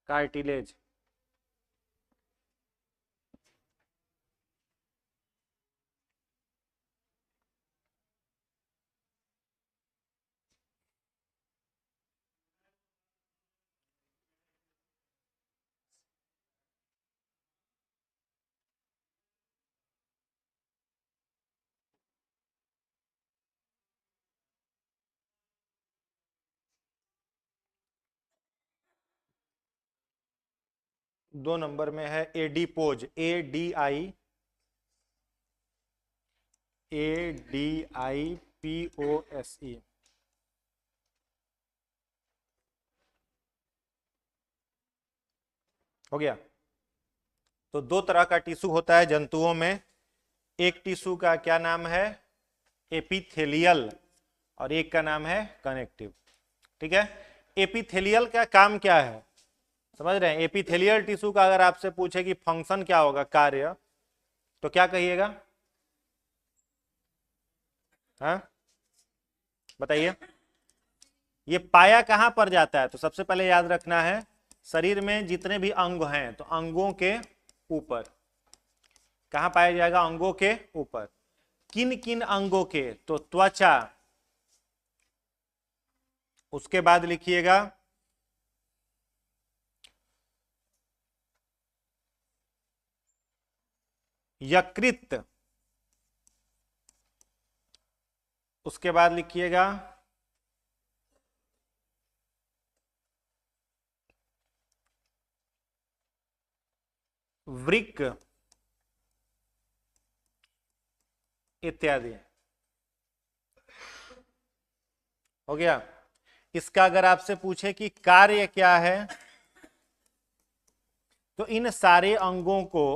Cartilage. दो number में है एडिपोज, ADIPOSE। हो गया। तो दो तरह का टिश्यू होता है जंतुओं में। एक टिश्यू का क्या नाम है? एपिथेलियल, और एक का नाम है कनेक्टिव। ठीक है। एपिथेलियल का काम क्या है, समझ रहे हैं? एपिथेलियल टिश्यू का अगर आपसे पूछे कि फंक्शन क्या होगा, कार्य, तो क्या कहिएगा? हाँ बताइए। ये पाया कहां पर जाता है? तो सबसे पहले याद रखना है, शरीर में जितने भी अंग हैं तो अंगों के ऊपर। कहां पाया जाएगा? अंगों के ऊपर। किन किन अंगों के? तो त्वचा, उसके बाद लिखिएगा यकृत, उसके बाद लिखिएगा वृक्क इत्यादि। हो गया। इसका अगर आपसे पूछे कि कार्य क्या है, तो इन सारे अंगों को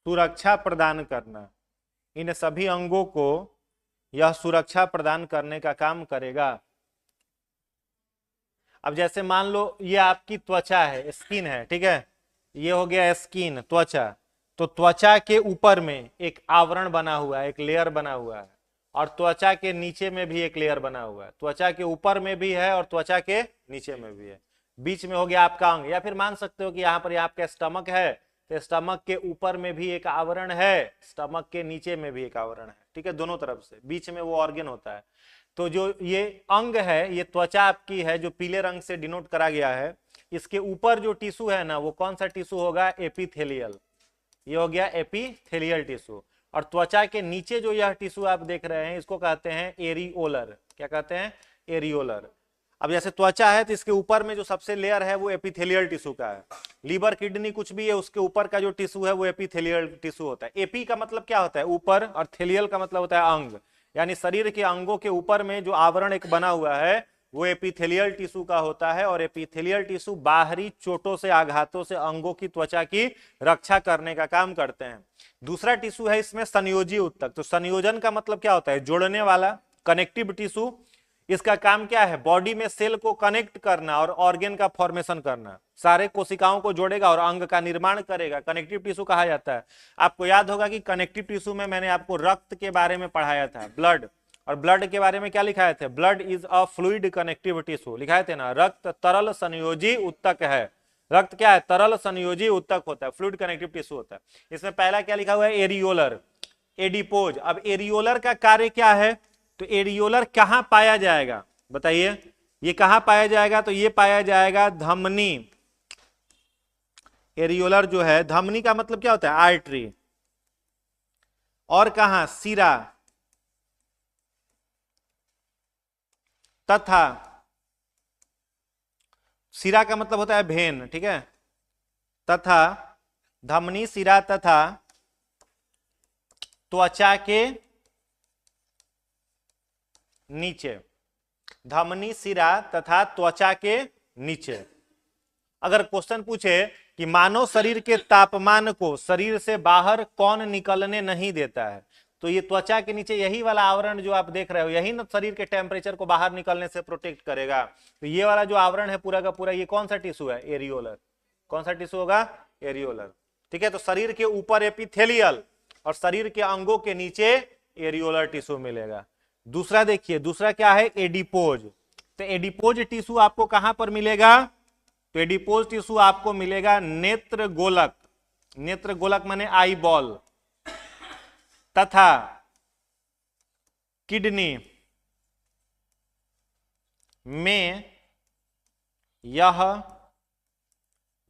सुरक्षा प्रदान करना, इन सभी अंगों को यह सुरक्षा प्रदान करने का काम करेगा। अब जैसे मान लो ये आपकी त्वचा है, स्किन है, ठीक है, ये हो गया स्किन, त्वचा। तो त्वचा के ऊपर में एक आवरण बना हुआ है, एक लेयर बना हुआ है, और त्वचा के नीचे में भी एक लेयर बना हुआ है। त्वचा के ऊपर में भी है और त्वचा के नीचे में भी है। बीच में हो गया आपका अंग। या फिर मान सकते हो कि यहाँ पर आपका स्टमक है, तो स्टमक के ऊपर में भी एक आवरण है, स्टमक के नीचे में भी एक आवरण है। ठीक है, दोनों तरफ से, बीच में वो ऑर्गन होता है। तो जो ये अंग है, ये त्वचा आपकी है जो पीले रंग से डिनोट करा गया है, इसके ऊपर जो टिश्यू है ना, वो कौन सा टिश्यू होगा? एपिथेलियल। ये हो गया एपिथेलियल टिश्यू। और त्वचा के नीचे जो यह टिश्यू आप देख रहे हैं, इसको कहते हैं एरियोलर। क्या कहते हैं? एरियोलर। अब जैसे त्वचा है तो इसके ऊपर में जो सबसे लेयर है वो एपिथेलियल टिश्यू का है। लीवर, किडनी कुछ भी है, उसके ऊपर का जो टिश्यू है वो एपिथेलियल टिश्यू होता है। एपी का मतलब क्या होता है? ऊपर, और थेलियल का मतलब होता है अंग। यानी शरीर के अंगों के ऊपर में जो आवरण एक बना हुआ है वो एपिथेलियल टिश्यू का होता है। और एपिथेलियल टिश्यू बाहरी चोटों से, आघातों से अंगों की, त्वचा की रक्षा करने का काम करते हैं। दूसरा टिश्यू है इसमें संयोजी ऊतक। तो संयोजन का मतलब क्या होता है? जोड़ने वाला, कनेक्टिव टिश्यू। इसका काम क्या है? बॉडी में सेल को कनेक्ट करना और ऑर्गन का फॉर्मेशन करना। सारे कोशिकाओं को जोड़ेगा और अंग का निर्माण करेगा, कनेक्टिव टिश्यू कहा जाता है। आपको याद होगा कि कनेक्टिव टिश्यू में मैंने आपको रक्त के बारे में पढ़ाया था, ब्लड। और ब्लड के बारे में क्या लिखाए थे? Blood is a fluid connective tissue, लिखाए थे ना। रक्त तरल संयोजी ऊतक है। रक्त क्या है? तरल संयोजी ऊतक होता है, फ्लूइड कनेक्टिव टिश्यू होता है। इसमें पहला क्या लिखा हुआ है? Areolar, adipose. अब एरियोलर का कार्य क्या है? तो एरियोलर कहां पाया जाएगा बताइए? ये कहां पाया जाएगा? तो ये पाया जाएगा धमनी। एरियोलर जो है, धमनी का मतलब क्या होता है? आर्टरी। और कहां? सिरा, तथा, सिरा का मतलब होता है भेन, ठीक है, तथा धमनी, सिरा तथा त्वचा के नीचे। धमनी, सिरा तथा त्वचा के नीचे। अगर क्वेश्चन पूछे कि मानव शरीर के तापमान को शरीर से बाहर कौन निकलने नहीं देता है, तो ये त्वचा के नीचे यही वाला आवरण जो आप देख रहे हो, यही ना शरीर के टेम्परेचर को बाहर निकलने से प्रोटेक्ट करेगा। तो ये वाला जो आवरण है पूरा का पूरा, ये कौन सा टिश्यू है? एरियोलर। कौन सा टिश्यू होगा? एरियोलर। ठीक है, तो शरीर के ऊपर एपिथेलियल और शरीर के अंगों के नीचे एरियोलर टिश्यू मिलेगा। दूसरा देखिए, दूसरा क्या है, एडिपोज। तो एडिपोज टिश्यू आपको कहां पर मिलेगा, तो एडिपोज टिश्यू आपको मिलेगा नेत्र गोलक, नेत्र गोलक माने आई बॉल, तथा किडनी में यह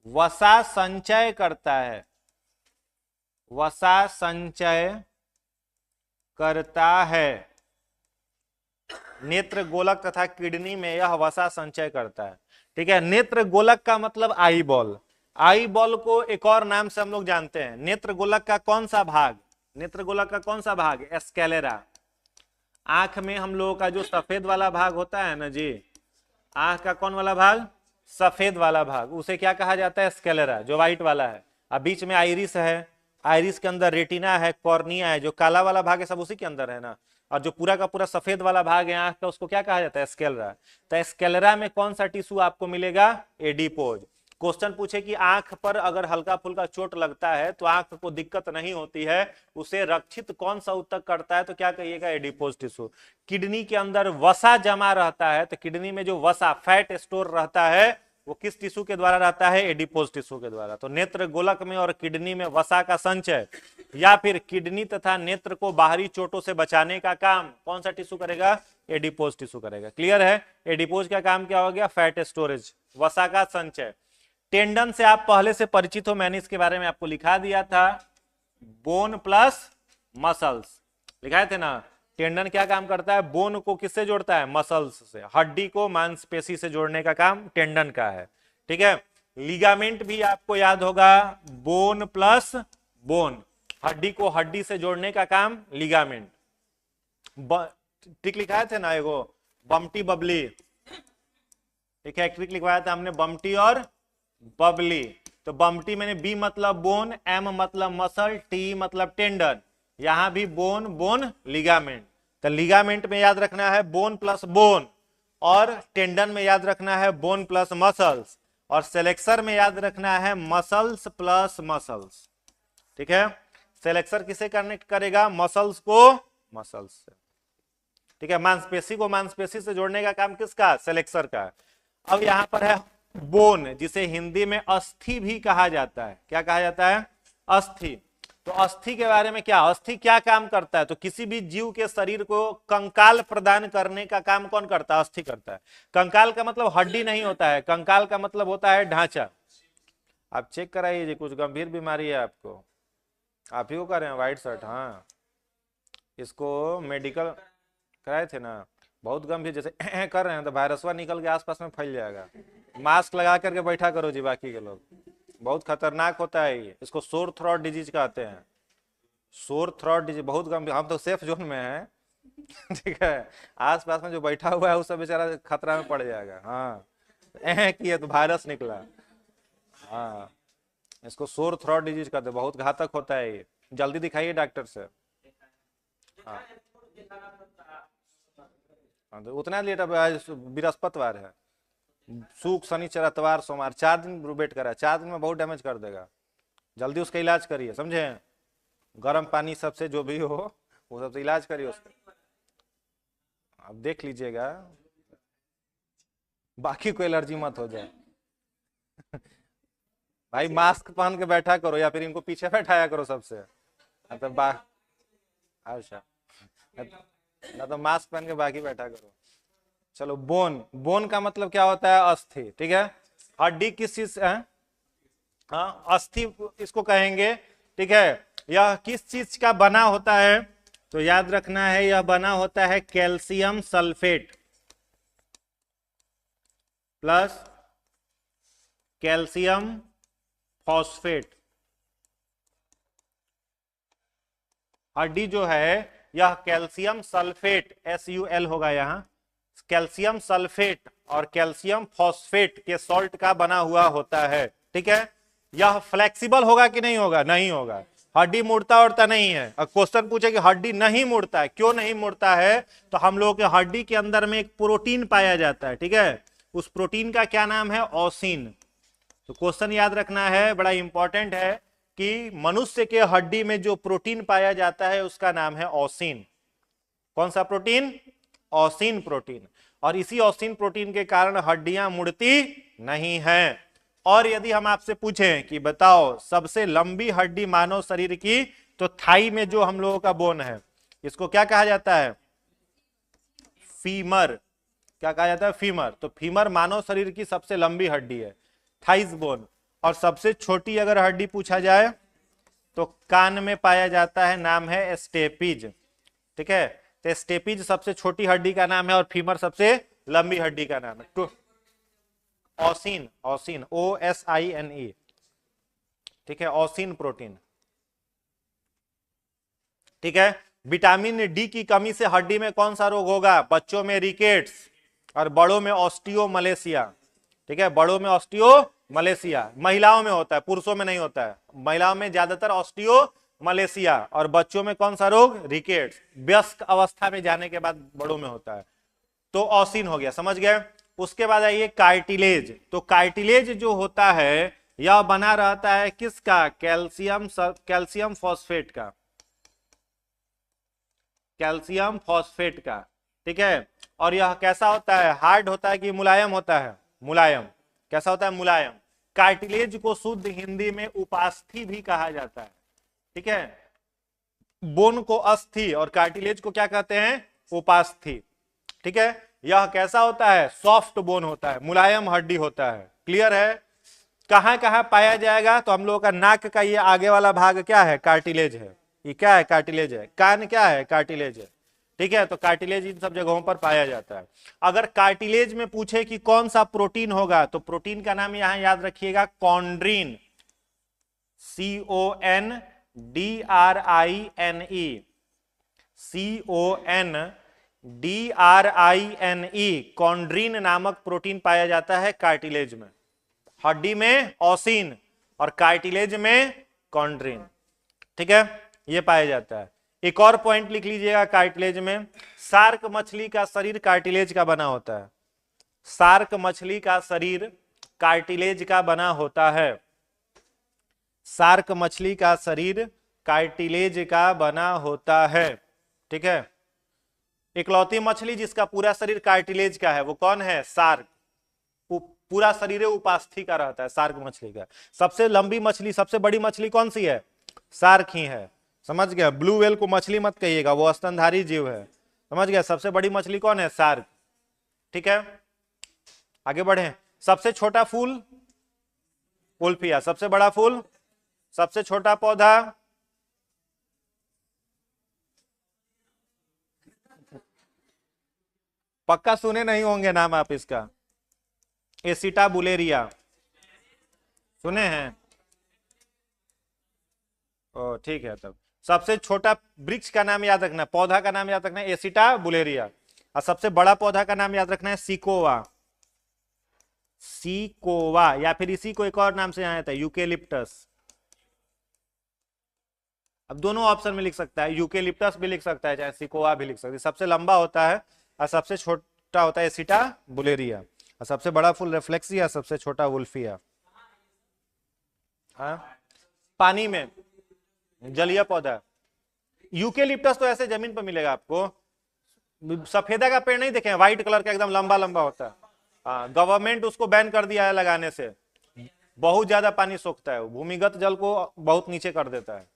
वसा संचय करता है, वसा संचय करता है। नेत्र गोलक तथा किडनी में यह वसा संचय करता है। ठीक है, नेत्र गोलक का मतलब आई बॉल। आई बॉल को एक और नाम से हम लोग जानते हैं। नेत्र गोलक का कौन सा भाग, नेत्र गोलक का कौन सा भाग, स्क्लेरा। आंख में हम लोगों का जो सफेद वाला भाग होता है ना जी, आंख का कौन वाला भाग, सफेद वाला भाग, उसे क्या कहा जाता है, स्क्लेरा, जो व्हाइट वाला है। अब बीच में आइरिस है, आइरिस के अंदर रेटिना है, कॉर्निया है, जो काला वाला भाग है सब उसी के अंदर है ना। और जो पूरा का पूरा सफेद वाला भाग है आंख का, उसको क्या कहा जाता है, स्क्लेरा। तो स्क्लेरा में कौन सा टिश्यू आपको मिलेगा, एडिपोज। क्वेश्चन पूछे कि आंख पर अगर हल्का फुल्का चोट लगता है तो आंख को दिक्कत नहीं होती है, उसे रक्षित कौन सा ऊतक करता है, तो क्या कहिएगा, एडिपोज टिश्यू। किडनी के अंदर वसा जमा रहता है, तो किडनी में जो वसा फैट स्टोर रहता है वो किस टिश्यू के द्वारा रहता है, एडिपोज टिश्यू के द्वारा। तो नेत्र गोलक में और किडनी में वसा का संचय या फिर किडनी तथा नेत्र को बाहरी चोटों से बचाने का काम कौन सा टिश्यू करेगा, एडिपोज टिश्यू करेगा। क्लियर है, एडिपोज का काम क्या हो गया, फैट स्टोरेज, वसा का संचय। टेंडन से आप पहले से परिचित हो, मैंने इसके बारे में आपको लिखा दिया था, बोन प्लस मसल्स लिखाए थे ना। टेंडन क्या काम करता है, बोन को किससे जोड़ता है, मसल्स से, हड्डी को मांसपेशी से जोड़ने का काम टेंडन का है। ठीक है, लिगामेंट भी आपको याद होगा, बोन प्लस बोन, हड्डी को हड्डी से जोड़ने का काम लिगामेंट। ट्रिक लिखाए थे ना एगो, बम्टी बबली, ठीक है, ट्रिक लिखवाया था हमने, बम्टी और बबली। तो बम्टी मैंने बी मतलब बोन, एम मतलब मसल, टी मतलब टेंडन, यहां भी बोन बोन लिगामेंट। तो लिगामेंट में याद रखना है बोन प्लस बोन, और टेंडन में याद रखना है बोन प्लस मसल्स, और सेलेक्सर में याद रखना है मसल्स प्लस मसल्स। ठीक है, सेलेक्सर किसे कनेक्ट करेगा, मसल्स को मसल्स से। ठीक है, मांसपेशी को मांसपेशी से जोड़ने का काम किसका, सेलेक्सर का। अब यहां पर है बोन, जिसे हिंदी में अस्थि भी कहा जाता है। क्या कहा जाता है, अस्थि। तो अस्थि के बारे में क्या, अस्थि क्या काम करता है, तो किसी भी जीव के शरीर को कंकाल प्रदान करने का काम कौन करता है, अस्थि करता है। कंकाल का मतलब हड्डी नहीं होता है, कंकाल का मतलब होता है ढांचा। आप चेक कराइए जी, कुछ गंभीर बीमारी है आपको, आप ही को कर रहे हैं व्हाइट शर्ट, हाँ इसको मेडिकल कराए थे ना, बहुत गंभीर, जैसे कर रहे हैं तो वायरसवा निकल के आसपास में फैल जाएगा। मास्क लगा करके बैठा करो जी, बाकी के लोग, बहुत खतरनाक होता है ये, इसको सोर थ्रॉट डिजीज कहते हैं। सोर थ्रॉट डिजीज बहुत गंभीर, हम तो सेफ जोन में हैं। ठीक है, आसपास में जो बैठा हुआ है उससे बेचारा खतरा में पड़ जाएगा। हाँ किया तो वायरस निकला, हाँ इसको सोर थ्रॉट डिजीज कहते हैं, बहुत घातक होता है ये, जल्दी दिखाइए डॉक्टर से। हाँ तो उतना लेट, अब बृहस्पतिवार है, सुख शनिचर इतवार सोमवार 4 दिन वेट करा, 4 दिन में बहुत डैमेज कर देगा, जल्दी उसका इलाज करिए, समझे। गर्म पानी सबसे जो भी हो वो सबसे इलाज करिए उसका। अब देख लीजिएगा, बाकी को एलर्जी मत हो जाए। भाई मास्क पहन के बैठा करो या फिर इनको पीछे बैठाया करो सबसे, तो अच्छा ना तो मास्क पहन के बाकी बैठा करो। चलो, बोन, बोन का मतलब क्या होता है, अस्थि। ठीक है, हड्डी किस चीज है, हाँ अस्थि इसको कहेंगे। ठीक है, यह किस चीज का बना होता है, तो याद रखना है यह बना होता है calcium sulphate plus calcium phosphate. हड्डी जो है यह कैल्शियम सल्फेट, SUL होगा यहां, कैल्शियम सल्फेट और कैल्शियम फॉस्फेट के सॉल्ट का बना हुआ होता है। ठीक है, यह फ्लेक्सिबल होगा कि नहीं होगा, नहीं होगा, हड्डी मुड़ता उड़ता नहीं है। अब क्वेश्चन पूछे कि हड्डी नहीं मुड़ता है, क्यों नहीं मुड़ता है, तो हम लोगों के हड्डी के अंदर में एक प्रोटीन पाया जाता है। ठीक है, उस प्रोटीन का क्या नाम है, ओसिन। तो क्वेश्चन याद रखना है, बड़ा इंपॉर्टेंट है, कि मनुष्य के हड्डी में जो प्रोटीन पाया जाता है उसका नाम है ओसिन। कौन सा प्रोटीन? ऑसिन प्रोटीन। और इसी ऑसिन प्रोटीन के कारण हड्डियां मुड़ती नहीं हैं। और यदि हम आपसे पूछें कि बताओ सबसे लंबी हड्डी मानव शरीर की, तो थाई में जो हम लोगों का बोन है, इसको क्या कहा जाता है? फीमर। क्या कहा जाता है? फीमर। तो फीमर मानव शरीर की सबसे लंबी हड्डी है, थाइस बोन। और सबसे छोटी अगर हड्डी पूछा जाए तो कान में पाया जाता है, नाम है स्टेपिज। ठीक है, तो स्टेपिज सबसे छोटी हड्डी का नाम है और फीमर सबसे लंबी हड्डी का नाम है। तो ऑसिन, ऑसिन, OSINE। ठीक है, ऑसिन प्रोटीन। ठीक है, विटामिन डी की कमी से हड्डी में कौन सा रोग होगा? बच्चों में रिकेट्स और बड़ों में ऑस्टियोमलेशिया। ठीक है, बड़ों में ऑस्टियोमलेशिया, महिलाओं में होता है, पुरुषों में नहीं होता है। महिलाओं में ज्यादातर ऑस्टियोमलेशिया और बच्चों में कौन सा रोग? रिकेट्स। वयस्क अवस्था में जाने के बाद बड़ों में होता है। तो ऑसिन हो गया, समझ गए। उसके बाद आइए कार्टिलेज। तो कार्टिलेज जो होता है यह बना रहता है किसका? कैल्शियम फॉस्फेट का, कैल्शियम फॉस्फेट का। ठीक है, और यह कैसा होता है? हार्ड होता है कि मुलायम होता है? मुलायम। कैसा होता है? मुलायम। कार्टिलेज को शुद्ध हिंदी में उपास्थि भी कहा जाता है। ठीक है, बोन को अस्थि और कार्टिलेज को क्या कहते हैं? उपास्थि। ठीक है, यह कैसा होता है? सॉफ्ट बोन होता है, मुलायम हड्डी होता है। क्लियर है? कहां कहां पाया जाएगा? तो हम लोगों का नाक का ये आगे वाला भाग क्या है? कार्टिलेज है। ये क्या है? कार्टिलेज है। कान क्या है? कार्टिलेज है। ठीक है, तो कार्टिलेज इन सब जगहों पर पाया जाता है। अगर कार्टिलेज में पूछे कि कौन सा प्रोटीन होगा, तो प्रोटीन का नाम यहां याद रखिएगा, कॉन्ड्रीन। CONDRINE, कॉन्ड्रीन नामक प्रोटीन पाया जाता है कार्टिलेज में। हड्डी में ऑसिन और कार्टिलेज में कॉन्ड्रीन। ठीक है, ये पाया जाता है। एक और पॉइंट लिख लीजिएगा कार्टिलेज में, शार्क मछली का शरीर कार्टिलेज का बना होता है। शार्क मछली का शरीर कार्टिलेज का बना होता है। शार्क मछली का शरीर कार्टिलेज का बना होता है। ठीक है, इकलौती मछली जिसका पूरा शरीर कार्टिलेज का है वो कौन है? शार्क। पूरा शरीर उपास्थि का रहता है शार्क मछली का। सबसे लंबी मछली, सबसे बड़ी मछली कौन सी है? शार्क ही है। समझ गया? ब्लू व्हेल को मछली मत कहिएगा, वो स्तनधारी जीव है। समझ गया? सबसे बड़ी मछली कौन है? शार्क। ठीक है, आगे बढ़े। सबसे छोटा फूल? उल्फिया। सबसे बड़ा फूल? सबसे छोटा पौधा? पक्का सुने नहीं होंगे नाम आप इसका, एसिटाबुलेरिया। सुने हैं? ओ ठीक है, तब सबसे छोटा वृक्ष का नाम याद रखना, पौधा का नाम याद रखना है एसिटाबुलेरिया। और सबसे बड़ा पौधा का नाम याद रखना है सिकोवा। सिकोवा, या फिर इसी को एक और नाम से यहाँ आता है यूकेलिप्टस। अब दोनों ऑप्शन में लिख सकता है, यूकेलिप्टस भी लिख सकता है, चाहे सिकोवा भी लिख सकता है। सबसे लंबा होता है और सबसे छोटा होता है एसिटाबुलेरिया। और सबसे बड़ा फूल रिफ्लेक्सिया, सबसे छोटा वुल्फिया। हाँ, पानी में जलीय पौधा। यूकेलिप्टस तो ऐसे जमीन पर मिलेगा आपको, सफेदा का पेड़ नहीं देखे, व्हाइट कलर का एकदम लंबा लंबा होता है। हाँ, गवर्नमेंट उसको बैन कर दिया है लगाने से, बहुत ज्यादा पानी सोखता है, भूमिगत जल को बहुत नीचे कर देता है,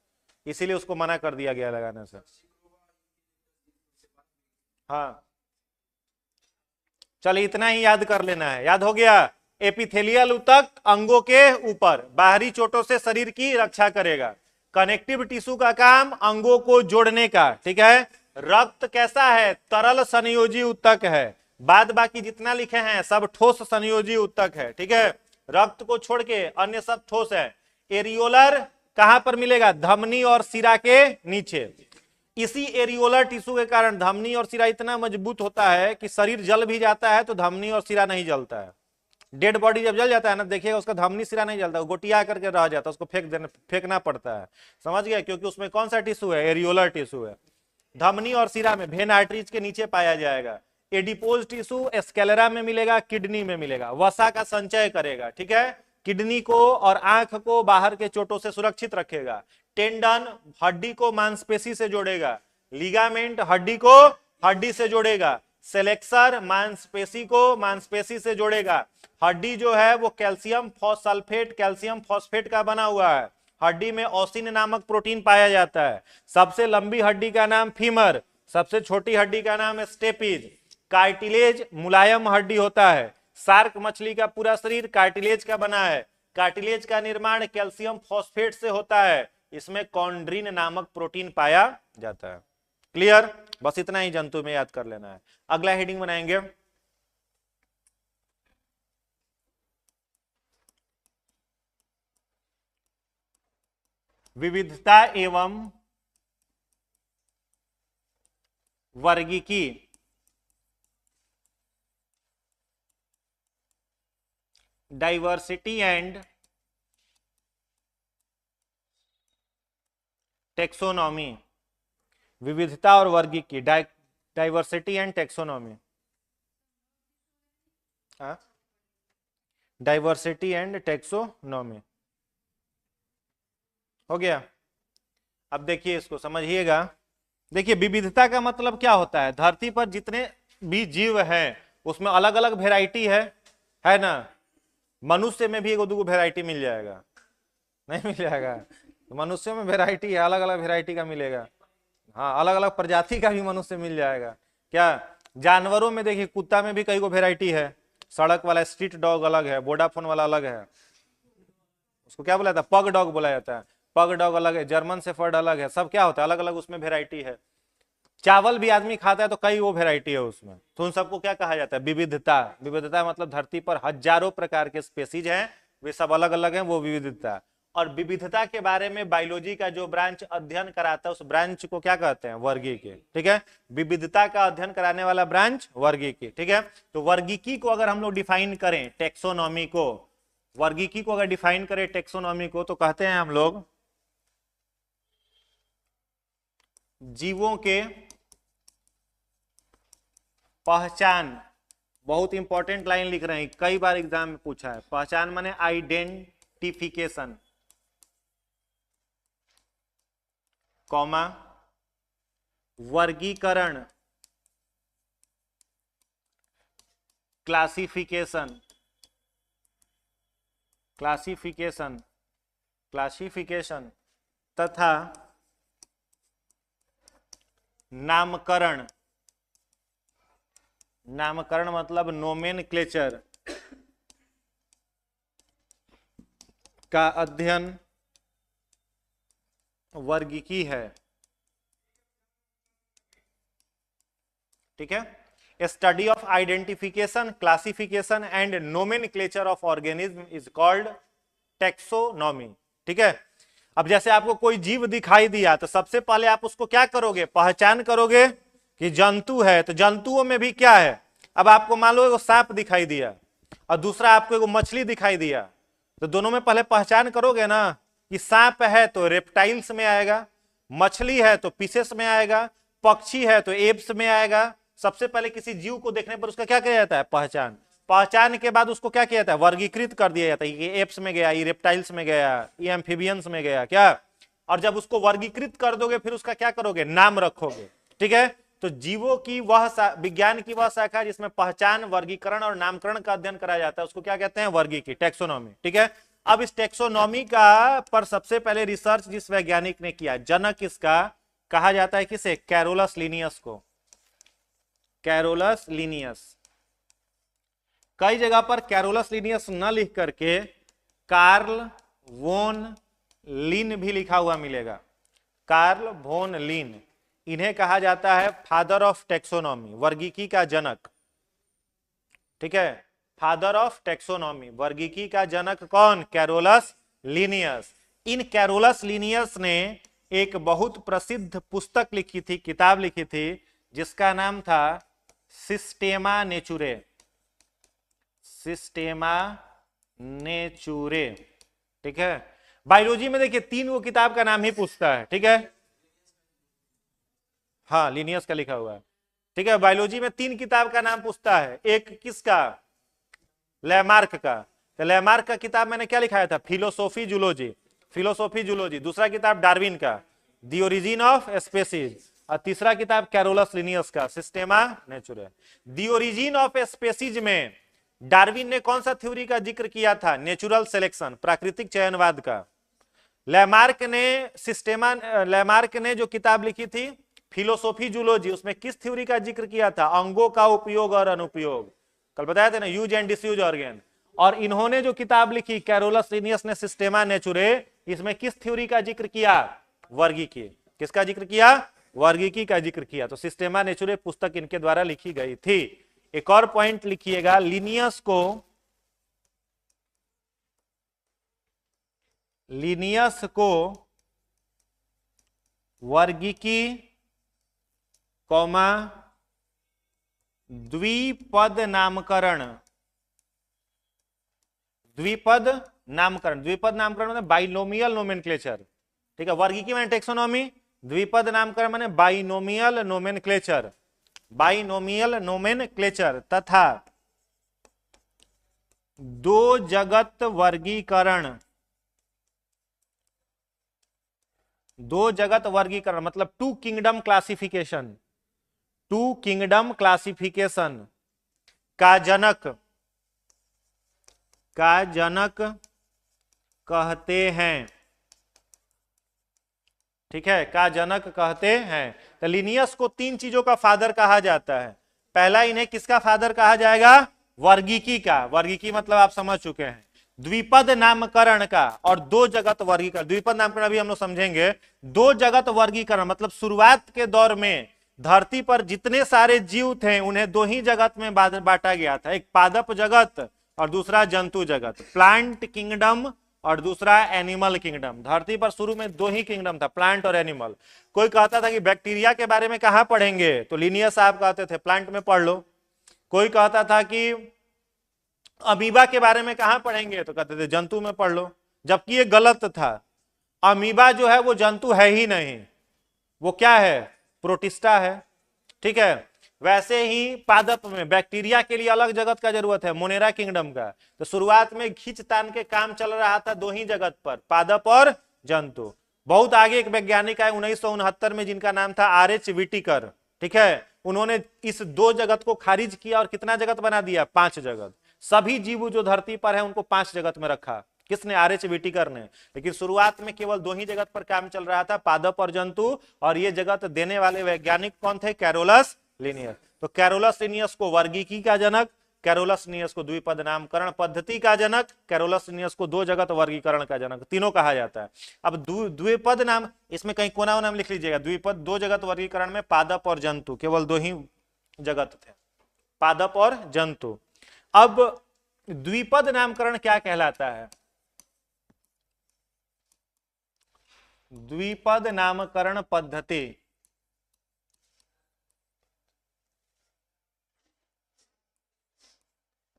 इसीलिए उसको मना कर दिया गया लगाने से। हाँ, चलिए इतना ही याद कर लेना है। याद हो गया? एपिथेलियल ऊतक अंगों के ऊपर बाहरी चोटों से शरीर की रक्षा करेगा। कनेक्टिव टिश्यू का काम अंगों को जोड़ने का। ठीक है, रक्त कैसा है? तरल संयोजी ऊतक है। बाद बाकी जितना लिखे हैं सब ठोस संयोजी ऊतक है। ठीक है, रक्त को छोड़ के अन्य सब ठोस है। एरियोलर कहां पर मिलेगा? धमनी और सिरा के नीचे। इसी एरियोलर टिश्यू के कारण धमनी और सिरा इतना मजबूत होता है कि शरीर जल भी जाता है तो धमनी और सिरा नहीं जलता है। डेड बॉडी जब जल जाता है ना, देखिएगा उसका धमनी सिरा नहीं जलता, गोटिया करके रह जाता है, उसको फेंकना पड़ता है। समझ गया? क्योंकि उसमें कौन सा टिश्यू है? एरियोलर टिश्यू है। धमनी और सिरा में वेन आर्टरीज के नीचे पाया जाएगा। एडिपोज टिश्यू स्क्लेरा में मिलेगा, किडनी में मिलेगा, वसा का संचय करेगा। ठीक है, किडनी को और आंख को बाहर के चोटों से सुरक्षित रखेगा। टेंडन हड्डी को मांसपेशी से जोड़ेगा। लिगामेंट हड्डी को हड्डी से जोड़ेगा, सेलेक्सर मांसपेशी को मांसपेशी से जोड़ेगा। हड्डी जो है वो कैल्शियम फॉस्फेट कैल्शियम फॉस्फेट का बना हुआ है। हड्डी में ओसिन नामक प्रोटीन पाया जाता है। सबसे लंबी हड्डी का नाम फीमर, सबसे छोटी हड्डी का नाम है स्टेपीज। कार्टिलेज मुलायम हड्डी होता है। शार्क मछली का पूरा शरीर कार्टिलेज का बना है। कार्टिलेज का निर्माण कैल्शियम फॉस्फेट से होता है। इसमें कॉन्ड्रिन नामक प्रोटीन पाया जाता है। क्लियर? बस इतना ही जंतु में याद कर लेना है। अगला हेडिंग बनाएंगे, विविधता एवं वर्गीकी। Diversity and taxonomy. विविधता और वर्गीकी, diversity and taxonomy. Diversity and taxonomy हो गया। अब देखिए इसको समझिएगा। देखिए विविधता का मतलब क्या होता है? धरती पर जितने भी जीव हैं उसमें अलग अलग वेराइटी है ना। मनुष्य में भी एक दो वेराइटी मिल जाएगा, नहीं मिल जाएगा? तो मनुष्यों में वेराइटी है, अलग अलग वेराइटी का मिलेगा। हाँ, अलग अलग प्रजाति का भी मनुष्य मिल जाएगा। क्या जानवरों में देखिए, कुत्ता में भी कई गो वेराइटी है। सड़क वाला स्ट्रीट डॉग अलग है, वोडाफोन वाला अलग है, उसको क्या बोला जाता है? पग डॉग बोला जाता है। पग डॉग अलग है, जर्मन शेफर्ड अलग है। सब क्या होता है? अलग अलग उसमें वेराइटी है। चावल भी आदमी खाता है तो कई वो वेराइटी है उसमें। तो उन सबको क्या कहा जाता है? विविधता। विविधता मतलब धरती पर हजारों प्रकार के स्पेसीज हैं, वे सब अलग अलग हैं, वो विविधता। और विविधता के बारे में बायोलॉजी का जो ब्रांच अध्ययन कराता है उस ब्रांच को क्या कहते हैं? वर्गीकी। ठीक है, विविधता का अध्ययन कराने वाला ब्रांच वर्गीकी। ठीक है, तो वर्गीकी को अगर हम लोग डिफाइन करें, टेक्सोनॉमी को, वर्गीकी को अगर डिफाइन करें टेक्सोनॉमी को, तो कहते हैं हम लोग जीवों के पहचान। बहुत इंपॉर्टेंट लाइन लिख रहे हैं, कई बार एग्जाम में पूछा है। पहचान माने आइडेंटिफिकेशन, कॉमा वर्गीकरण, क्लासिफिकेशन, क्लासिफिकेशन, क्लासिफिकेशन तथा नामकरण। नामकरण मतलब नोमेनक्लेचर का अध्ययन वर्गीकी है। ठीक है, study of identification, classification and nomenclature of organism is called taxonomy. ठीक है, अब जैसे आपको कोई जीव दिखाई दिया तो सबसे पहले आप उसको क्या करोगे? पहचान करोगे कि जंतु है। तो जंतुओं में भी क्या है? अब आपको मान लो एगो सांप दिखाई दिया और दूसरा आपको एगो मछली दिखाई दिया, तो दोनों में पहले पहचान करोगे ना कि सांप है तो रेप्टाइल्स में आएगा, मछली है तो फिशेस में आएगा, पक्षी है तो एप्स में आएगा। सबसे पहले किसी जीव को देखने पर उसका क्या किया जाता है? पहचान। पहचान के बाद उसको क्या किया जाता है? वर्गीकृत कर दिया जाता है। ये एप्स में गया, ये रेप्टाइल्स में गया, ये एम्फीबियंस में गया। क्या? और जब उसको वर्गीकृत कर दोगे फिर उसका क्या करोगे? नाम रखोगे। ठीक है, तो जीवों की वह विज्ञान की वह शाखा जिसमें पहचान, वर्गीकरण और नामकरण का अध्ययन कराया जाता है उसको क्या कहते हैं? वर्गीकी, टेक्सोनॉमी। ठीक है, अब इस टेक्सोनॉमी का पर सबसे पहले रिसर्च जिस वैज्ञानिक ने किया, जनक इसका कहा जाता है किसे? कैरोलस लिनियस को। Carolus Linnaeus. कई जगह पर कैरोलस लिनियस न लिख करके कार्ल वोन लिन भी लिखा हुआ मिलेगा। कार्ल वोन लिन, इन्हें कहा जाता है फादर ऑफ टेक्सोनॉमी, वर्गीकी का जनक। ठीक है, फादर ऑफ टेक्सोनॉमी, वर्गीकी का जनक कौन? Carolus Linnaeus. इन कैरोलस लिनियस ने एक बहुत प्रसिद्ध पुस्तक लिखी थी, किताब लिखी थी, जिसका नाम था सिस्टेमा नेचुरे। सिस्टेमा नेचुरे। ठीक है, बायोलॉजी में देखिए 3 वो किताब का नाम ही पूछता है। ठीक है, हाँ लिनियस का लिखा हुआ है। ठीक है, बायोलॉजी में 3 किताब का नाम पूछता है। एक किसका? लैमार्क का। तो लैमार्क का किताब मैंने क्या लिखाया था? Philosophy zoology, philosophy zoology. दूसरा किताब डार्विन का, द ओरिजिन ऑफ स्पेसीज। और तीसरा किताब कैरोलस लिनियस का Systema Naturae. The origin of species में डार्विन ने कौन सा थ्योरी का जिक्र किया था? नेचुरल सिलेक्शन, प्राकृतिक चयनवाद का। लैमार्क ने जो किताब लिखी थी फिलोसोफी जूलॉजी, उसमें किस थ्योरी का जिक्र किया था? अंगों का उपयोग और अनुपयोग, कल बताया था ना, यूज एंड डिसयूज ऑर्गेन। और इन्होंने जो किताब लिखी कैरोलस लिनियस ने सिस्टेमा नेचुरे, इसमें किस थ्योरी का जिक्र किया? वर्गीकी। किसका जिक्र किया? वर्गीकी का जिक्र किया। तो सिस्टेमा नेचुरे पुस्तक इनके द्वारा लिखी गई थी। एक और पॉइंट लिखिएगा, लिनियस को वर्गीकी कौमा द्विपद नामकरण, द्विपद नामकरण मतलब बाइनोमियल नोमेनक्लेचर, ठीक है। वर्गीकी माने टेक्सोनॉमी, द्विपद नामकरण माने बाइनोमियल नोमेनक्लेचर तथा दो जगत वर्गीकरण मतलब टू किंगडम क्लासिफिकेशन का जनक कहते हैं, ठीक है, का जनक कहते हैं। तो लिनियस को तीन चीजों का फादर कहा जाता है। पहला, इन्हें किसका फादर कहा जाएगा? वर्गीकी का। वर्गीकी मतलब आप समझ चुके हैं, द्विपद नामकरण का और दो जगत वर्गीकरण। द्विपद नामकरण अभी हम लोग समझेंगे। दो जगत वर्गीकरण मतलब शुरुआत के दौर में धरती पर जितने सारे जीव थे उन्हें दो ही जगत में बांटा गया था, एक पादप जगत और दूसरा जंतु जगत, प्लांट किंगडम और दूसरा एनिमल किंगडम। धरती पर शुरू में दो ही किंगडम था, प्लांट और एनिमल। कोई कहता था कि बैक्टीरिया के बारे में कहां पढ़ेंगे, तो लिनियस साहब कहते थे प्लांट में पढ़ लो। कोई कहता था कि अमीबा के बारे में कहां पढ़ेंगे, तो कहते थे जंतु में पढ़ लो, जबकि ये गलत था। अमीबा जो है वो जंतु है ही नहीं, वो क्या है? प्रोटिस्टा है, ठीक है। वैसे ही पादप में बैक्टीरिया के लिए अलग जगत का जरूरत है, मोनेरा किंगडम का। तो शुरुआत में खींच तान के काम चल रहा था दो ही जगत पर, पादप और जंतु। बहुत आगे एक वैज्ञानिक आए 1969 में जिनका नाम था आर.एच. व्हिटेकर, ठीक है। उन्होंने इस दो जगत को खारिज किया और कितना जगत बना दिया? 5 जगत। सभी जीव जो धरती पर है उनको 5 जगत में रखा। किसने? आर.एच. व्हिटेकर ने। लेकिन शुरुआत में केवल दो ही जगत पर काम चल रहा था, पादप और जंतु, और ये जगत देने वाले वैज्ञानिक कौन थे? Carolus Linnaeus. तो कैरोलस लिनियस को वर्गीकी का जनक, कैरोलस लिनियस को द्विपद नामकरण पद्धति का जनक, कैरोलस लिनियस को दो जगत वर्गीकरण का जनक, तीनों कहा जाता है। अब द्विपद नाम, इसमें कहीं कोना नाम लिख लीजिएगा। द्विपद दो जगत वर्गीकरण में पादप और जंतु, केवल दो ही जगत थे, पादप और जंतु। अब द्विपद नामकरण क्या कहलाता है? द्विपद नामकरण पद्धति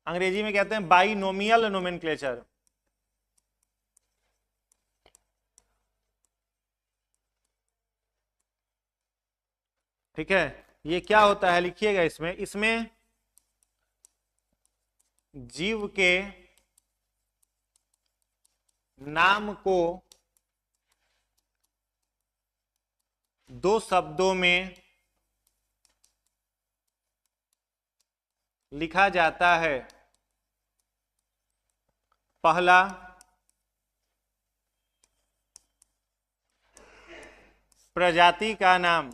अंग्रेजी में कहते हैं बाइनोमियल नोमेनक्लेचर। ठीक है, ये क्या होता है लिखिएगा इसमें जीव के नाम को दो शब्दों में लिखा जाता है। पहला प्रजाति का नाम,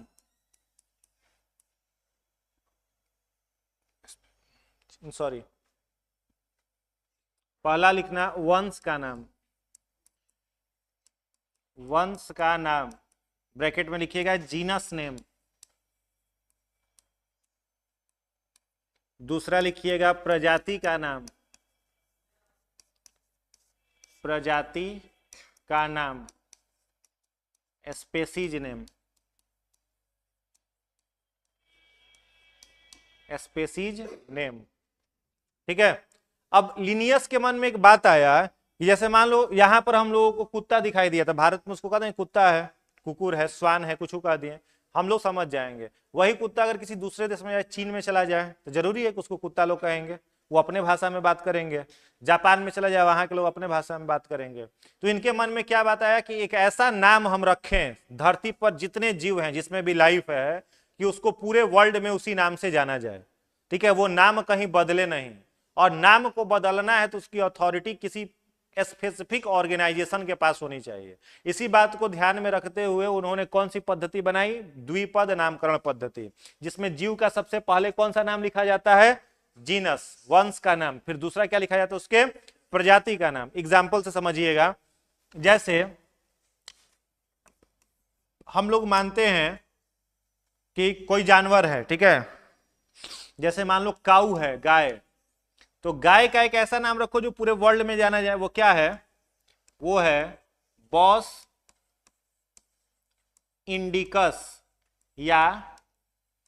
सॉरी, पहला लिखना वंश का नाम, वंश का नाम ब्रैकेट में लिखिएगा जीनस नेम। दूसरा लिखिएगा प्रजाति का नाम, प्रजाति का नाम स्पेसीज नेम, स्पेसीज नेम। ठीक है। अब लिनियस के मन में एक बात आया कि जैसे मान लो यहां पर हम लोगों को कुत्ता दिखाई दिया था, भारत में उसको कहते हैं कुत्ता है, कुकुर है, स्वान है, कुछ कह दिए, हम लोग समझ जाएंगे। वही कुत्ता अगर किसी दूसरे देश में जाए, चीन में चला जाए, तो जरूरी है कि उसको कुत्ता लोग कहेंगे। वो अपने भाषा में बात करेंगे। जापान में चला जाए, वहां के लोग अपने भाषा में बात करेंगे। तो इनके मन में क्या बात आया कि एक ऐसा नाम हम रखें धरती पर जितने जीव हैं, जिसमें भी लाइफ है, कि उसको पूरे वर्ल्ड में उसी नाम से जाना जाए। ठीक है, वो नाम कहीं बदले नहीं। और नाम को बदलना है तो उसकी अथॉरिटी किसी स्पेसिफिक ऑर्गेनाइजेशन के पास होनी चाहिए। इसी बात को ध्यान में रखते हुए उन्होंने कौन सी पद्धति बनाई? द्विपद नामकरण पद्धति, जिसमें जीव का सबसे पहले कौन सा नाम लिखा जाता है? जीनस, वंश का नाम। फिर दूसरा क्या लिखा जाता है? उसके प्रजाति का नाम। एग्जाम्पल से समझिएगा, जैसे हम लोग मानते हैं कि कोई जानवर है, ठीक है, जैसे मान लो काऊ है, गाय। तो गाय का एक ऐसा नाम रखो जो पूरे वर्ल्ड में जाना जाए। वो क्या है? वो है बॉस इंडिकस या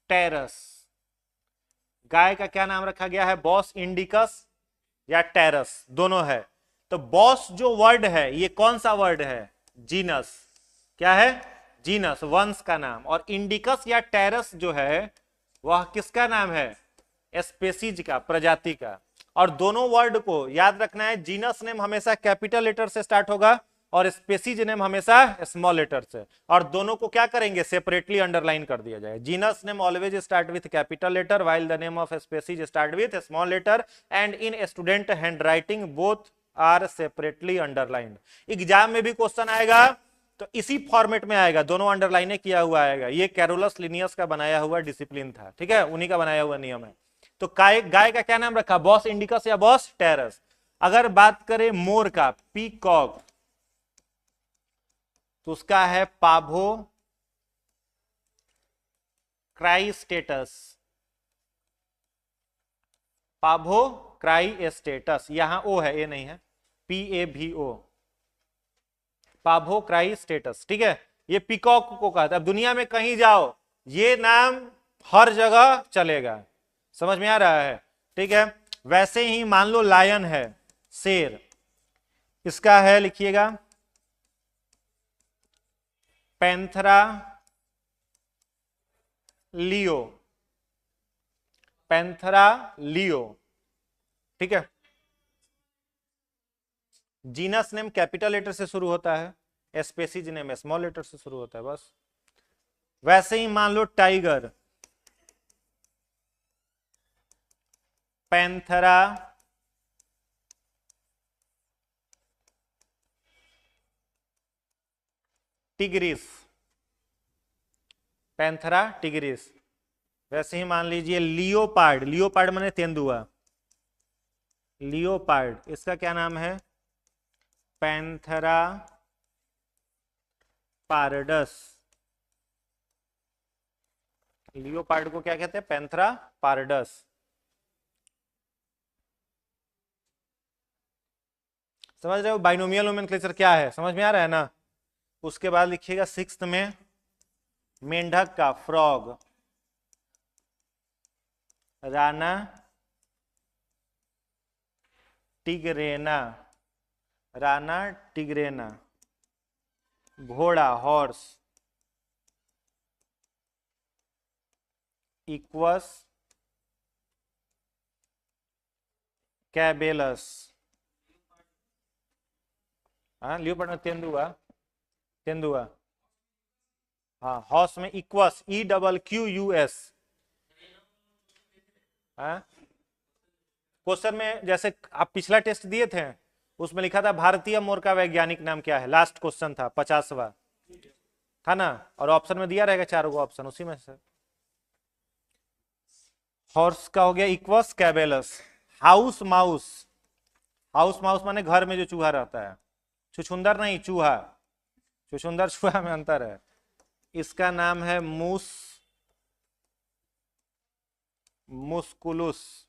टेरस। गाय का क्या नाम रखा गया है? बॉस इंडिकस या टेरस, दोनों है। तो बॉस जो वर्ड है, ये कौन सा वर्ड है? जीनस। क्या है? जीनस, वंश का नाम। और इंडिकस या टेरस जो है वह किसका नाम है? स्पेसीज का, प्रजाति का। और दोनों वर्ड को याद रखना है, जीनस नेम हमेशा कैपिटल लेटर से स्टार्ट होगा और स्पेसीज नेम हमेशा स्मॉल लेटर से। और दोनों को क्या करेंगे? सेपरेटली अंडरलाइन कर दिया जाए। Genus name always start with capital letter while the name of species start with small letter and in student hand writing both are separately underlined. Exam में भी क्वेश्चन आएगा तो इसी फॉर्मेट में आएगा, दोनों अंडरलाइने किया हुआ आएगा। ये कैरोलस लिनियस का बनाया हुआ डिसिप्लिन था, ठीक है, उन्हीं का बनाया हुआ नियम है। तो गाय का क्या नाम रखा? बॉस इंडिकस या बॉस टेरस। अगर बात करें मोर का, पीकॉक, तो उसका है पाभो क्राई स्टेटस। पाभो क्राई स्टेटस, यहां ओ है, ए नहीं है, PAVO, पाभो क्राई स्टेटस। ठीक है, ये पीकॉक को कहता है। अब दुनिया में कहीं जाओ, ये नाम हर जगह चलेगा। समझ में आ रहा है? ठीक है, वैसे ही मान लो लायन है, शेर, इसका है, लिखिएगा, पैंथरा लियो। पैंथरा लियो, ठीक है। जीनस नेम कैपिटल लेटर से शुरू होता है, स्पेसीज नेम स्मॉल लेटर से शुरू होता है, बस। वैसे ही मान लो tiger, Panthera tigris, Panthera tigris. वैसे ही मान लीजिए लियोपार्ड, लियोपार्ड माने तेंदुआ, लियोपार्ड, इसका क्या नाम है? पैंथरा पारडस। लियोपार्ड को क्या कहते हैं? पैंथरा पारडस। समझ रहे हो बाइनोमियल नोमेनक्लेचर क्या है? समझ में आ रहा है ना? उसके बाद लिखिएगा सिक्स्थ में मेंढक का, फ्रॉग, राना टिग्रेना, राना टिग्रेना। घोड़ा, हॉर्स, इक्वस कैबेलस। हाँ, लियोपार्ड में तेंदुआ, तेंदुआ। हाँ, हॉर्स में इक्वस, EQQUS। हाँ, क्वेश्चन में जैसे आप पिछला टेस्ट दिए थे, उसमें लिखा था भारतीय मोर का वैज्ञानिक नाम क्या है? लास्ट क्वेश्चन था, 50वां था ना, और ऑप्शन में दिया रहेगा 4 ऑप्शन, उसी में से। हॉर्स का हो गया Equus caballus. House mouse, house mouse माने घर में जो चूहा रहता है, छुछुंदर नहीं, चूहा। छुछुंदर चूहा में अंतर है। इसका नाम है मुस्कुलुस।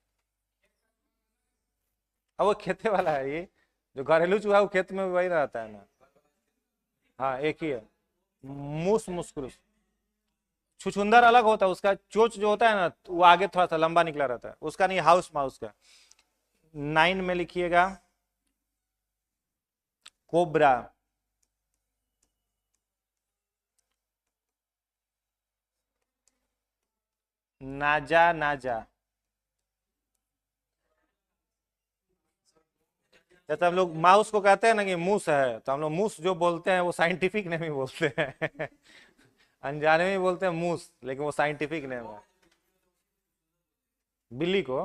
अब वो खेते वाला है, ये जो घरेलू चूहा वो खेत में वही रहता है ना। हाँ, एक ही है, मुस्कुलुस। छुछुंदर अलग होता है, उसका चोच जो होता है ना, वो आगे थोड़ा सा लंबा निकला रहता है, उसका नहीं, हाउस माउस का। 9 में लिखिएगा कोबरा, नाजा नाजा। जैसे हम लोग माउस को कहते हैं ना कि मूस है, तो हम लोग मूस जो बोलते हैं वो साइंटिफिक नेम ही बोलते हैं। अनजाने में ही बोलते हैं मूस, लेकिन वो साइंटिफिक नेम है। बिल्ली को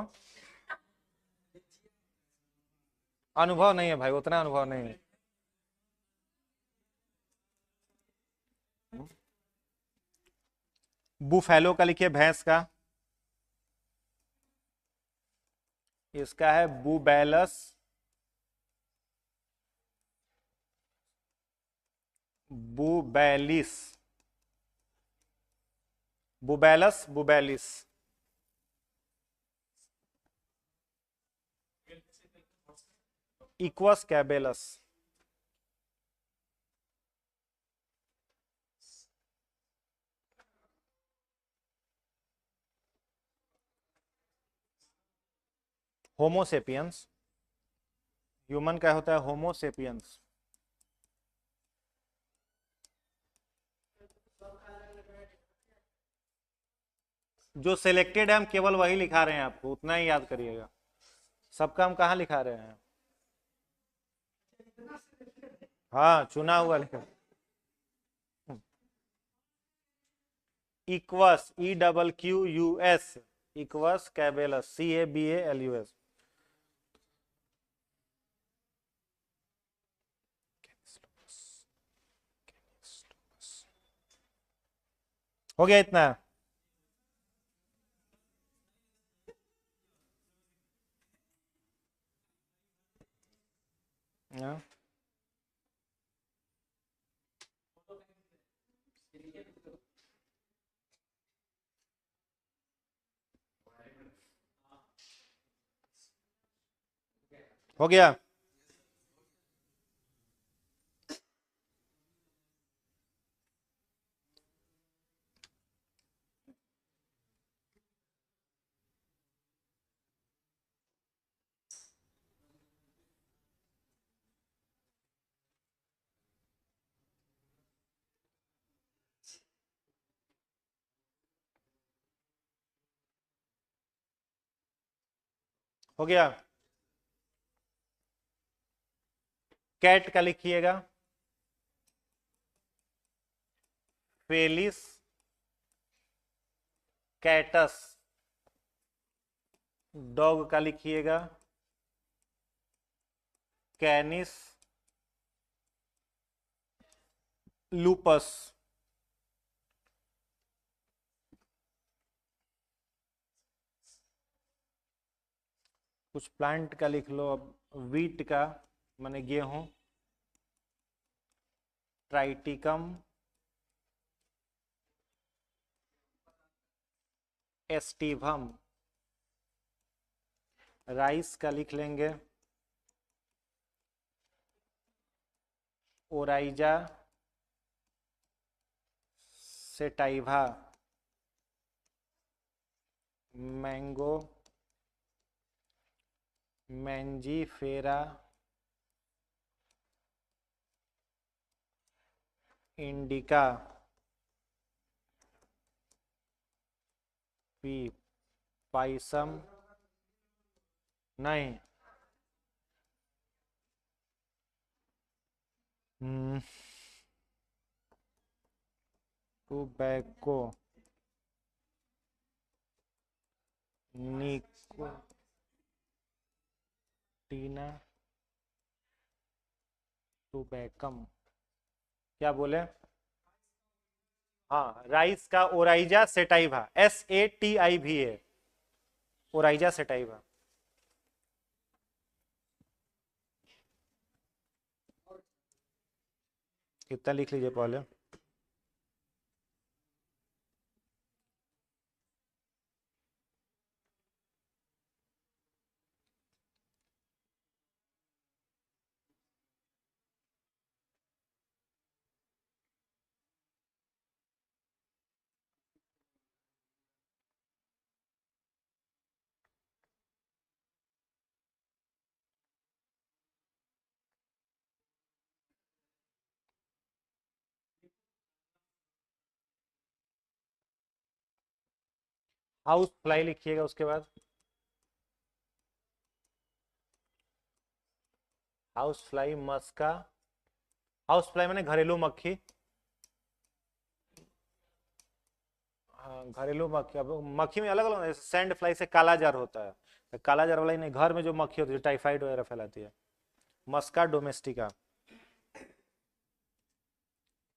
अनुभव नहीं है भाई, उतना अनुभव नहीं है। बुफेलो का लिखिए, भैंस का। इसका है बुबैलस, बुबैलिस, बुबैलस, बुबैलिस। इक्वस कैबेलस। होमोसेपियंस। ह्यूमन का होता है होमोसेपियंस। जो सिलेक्टेड है हम केवल वही लिखा रहे हैं, आपको उतना ही याद करिएगा। सबका हम कहाँ लिखा रहे हैं? हाँ, चुना हुआ लिखा। Equus, E double Q U S, Equus caballus, CABALUS। हो गया इतना? हाँ। हो गया। हो गया। कैट का लिखिएगा, फेलिस कैटस। डॉग का लिखिएगा, कैनिस लूपस। कुछ प्लांट का लिख लो अब। वीट का माने गेहूं, ट्राइटिकम एस्टिवम। राइस का लिख लेंगे, Oryza sativa. Mango Mangifera indica. Pea Pisum नहीं। Tobacco Nicotiana tabacum. क्या बोले? हाँ, राइस का Oryza sativa, SATIVA, Oryza sativa. कितना लिख लीजिए पहले। हाउस फ्लाई लिखिएगा उसके बाद। House fly, Musca, house fly मैंने घरेलू मक्खी। हाँ घरेलू मक्खी, अब मक्खी में अलग अलग, सैंड फ्लाई से काला जार होता है, तो काला जार वाला ही नहीं, घर में जो मक्खी होती है टाइफाइड वगैरह फैलाती है। मस्का डोमेस्टिका,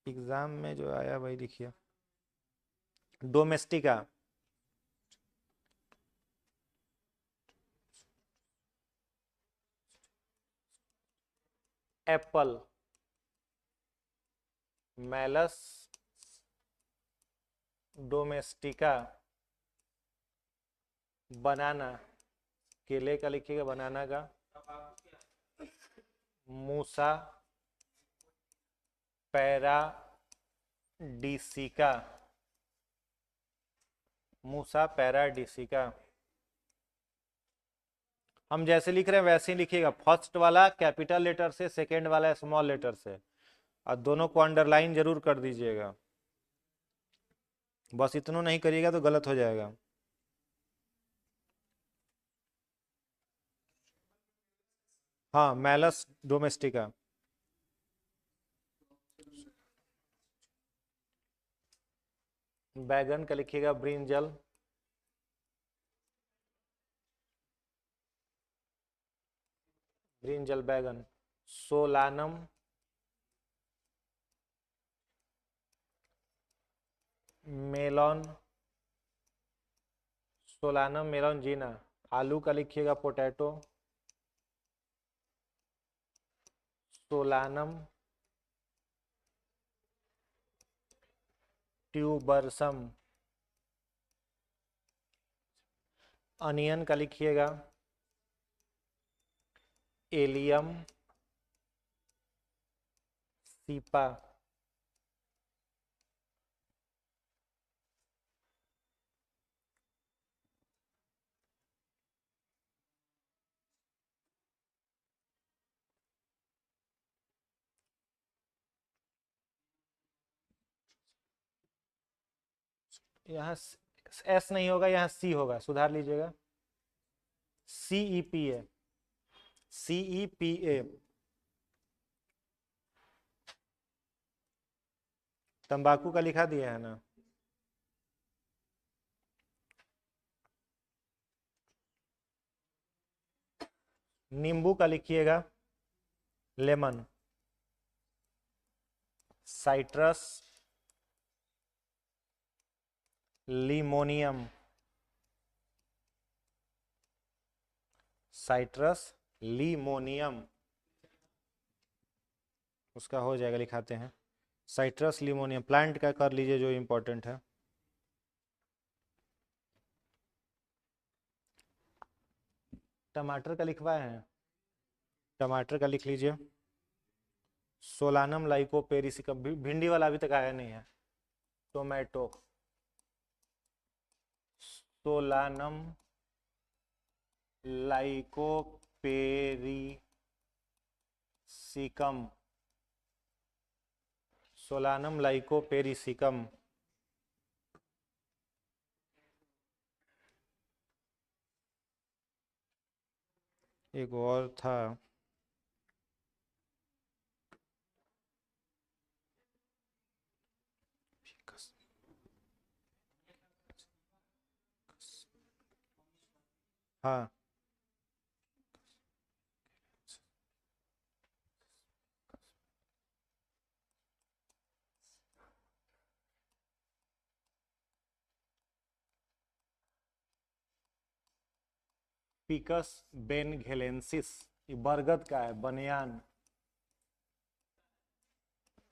एग्जाम में जो आया वही लिखिए, domestica. Apple, Malus domestica. Banana, केले का लिखिएगा, बनाना का। मूसा पैराडीसिका, मूसा पैराडीसिका। हम जैसे लिख रहे हैं वैसे ही लिखिएगा, फर्स्ट वाला कैपिटल लेटर से, सेकेंड वाला स्मॉल लेटर से, और दोनों को अंडरलाइन जरूर कर दीजिएगा। बस इतना नहीं करिएगा तो गलत हो जाएगा। हाँ मैलस डोमेस्टिका। बैगन का लिखिएगा ब्रिंजल, ब्रिंजल बैगन। सोलानम, मेलॉन, सोलानम मेलॉन जीना। आलू का लिखिएगा पोटैटो, सोलानम ट्यूबरसम। अनियन का लिखिएगा एलियम सीपा। यहाँ एस नहीं होगा, यहाँ सी होगा, सुधार लीजिएगा। CEPA, CEPA। तंबाकू का लिखा दिया है ना। नींबू का लिखिएगा लेमन। साइट्रस लिमोनियम, साइट्रस लिमोनियम, उसका हो जाएगा, लिखाते हैं साइट्रस लिमोनियम। प्लांट का कर लीजिए जो इंपॉर्टेंट है। टमाटर का लिखवाए हैं, टमाटर का लिख लीजिए सोलानम लाइकोपेरिसिकम। भिंडी वाला अभी तक आया नहीं है। Tomato, Solanum lycopersicum, Solanum lycopersicum. एक और था, हाँ पिकस बेनघेलेंसिस, ये बरगद का है, बनियान,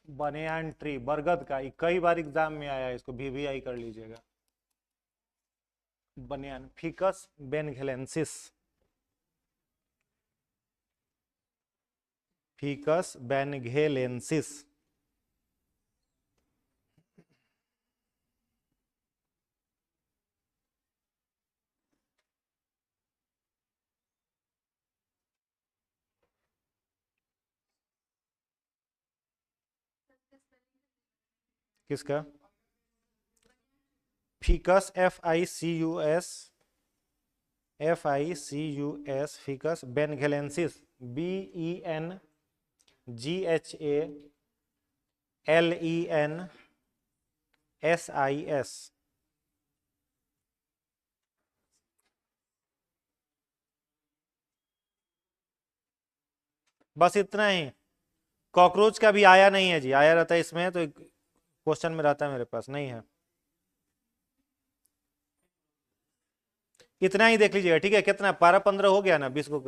बनियान ट्री बरगद का। ये कई बार एग्जाम में आया है, इसको VVI कर लीजिएगा। बनियान, फिकस बेनघेलेंसिस, फिकस बेनघेलेंसिस। किसका? Ficus FICUS, FICUS, Ficus benghalensis. BENGHALENSIS। बस इतना ही। कॉकरोच का भी आया नहीं है जी, आया रहता है इसमें तो क्वेश्चन में रहता है, मेरे पास नहीं है। इतना ही देख लीजिएगा, ठीक है। कितना 12-15 हो गया ना, 20 को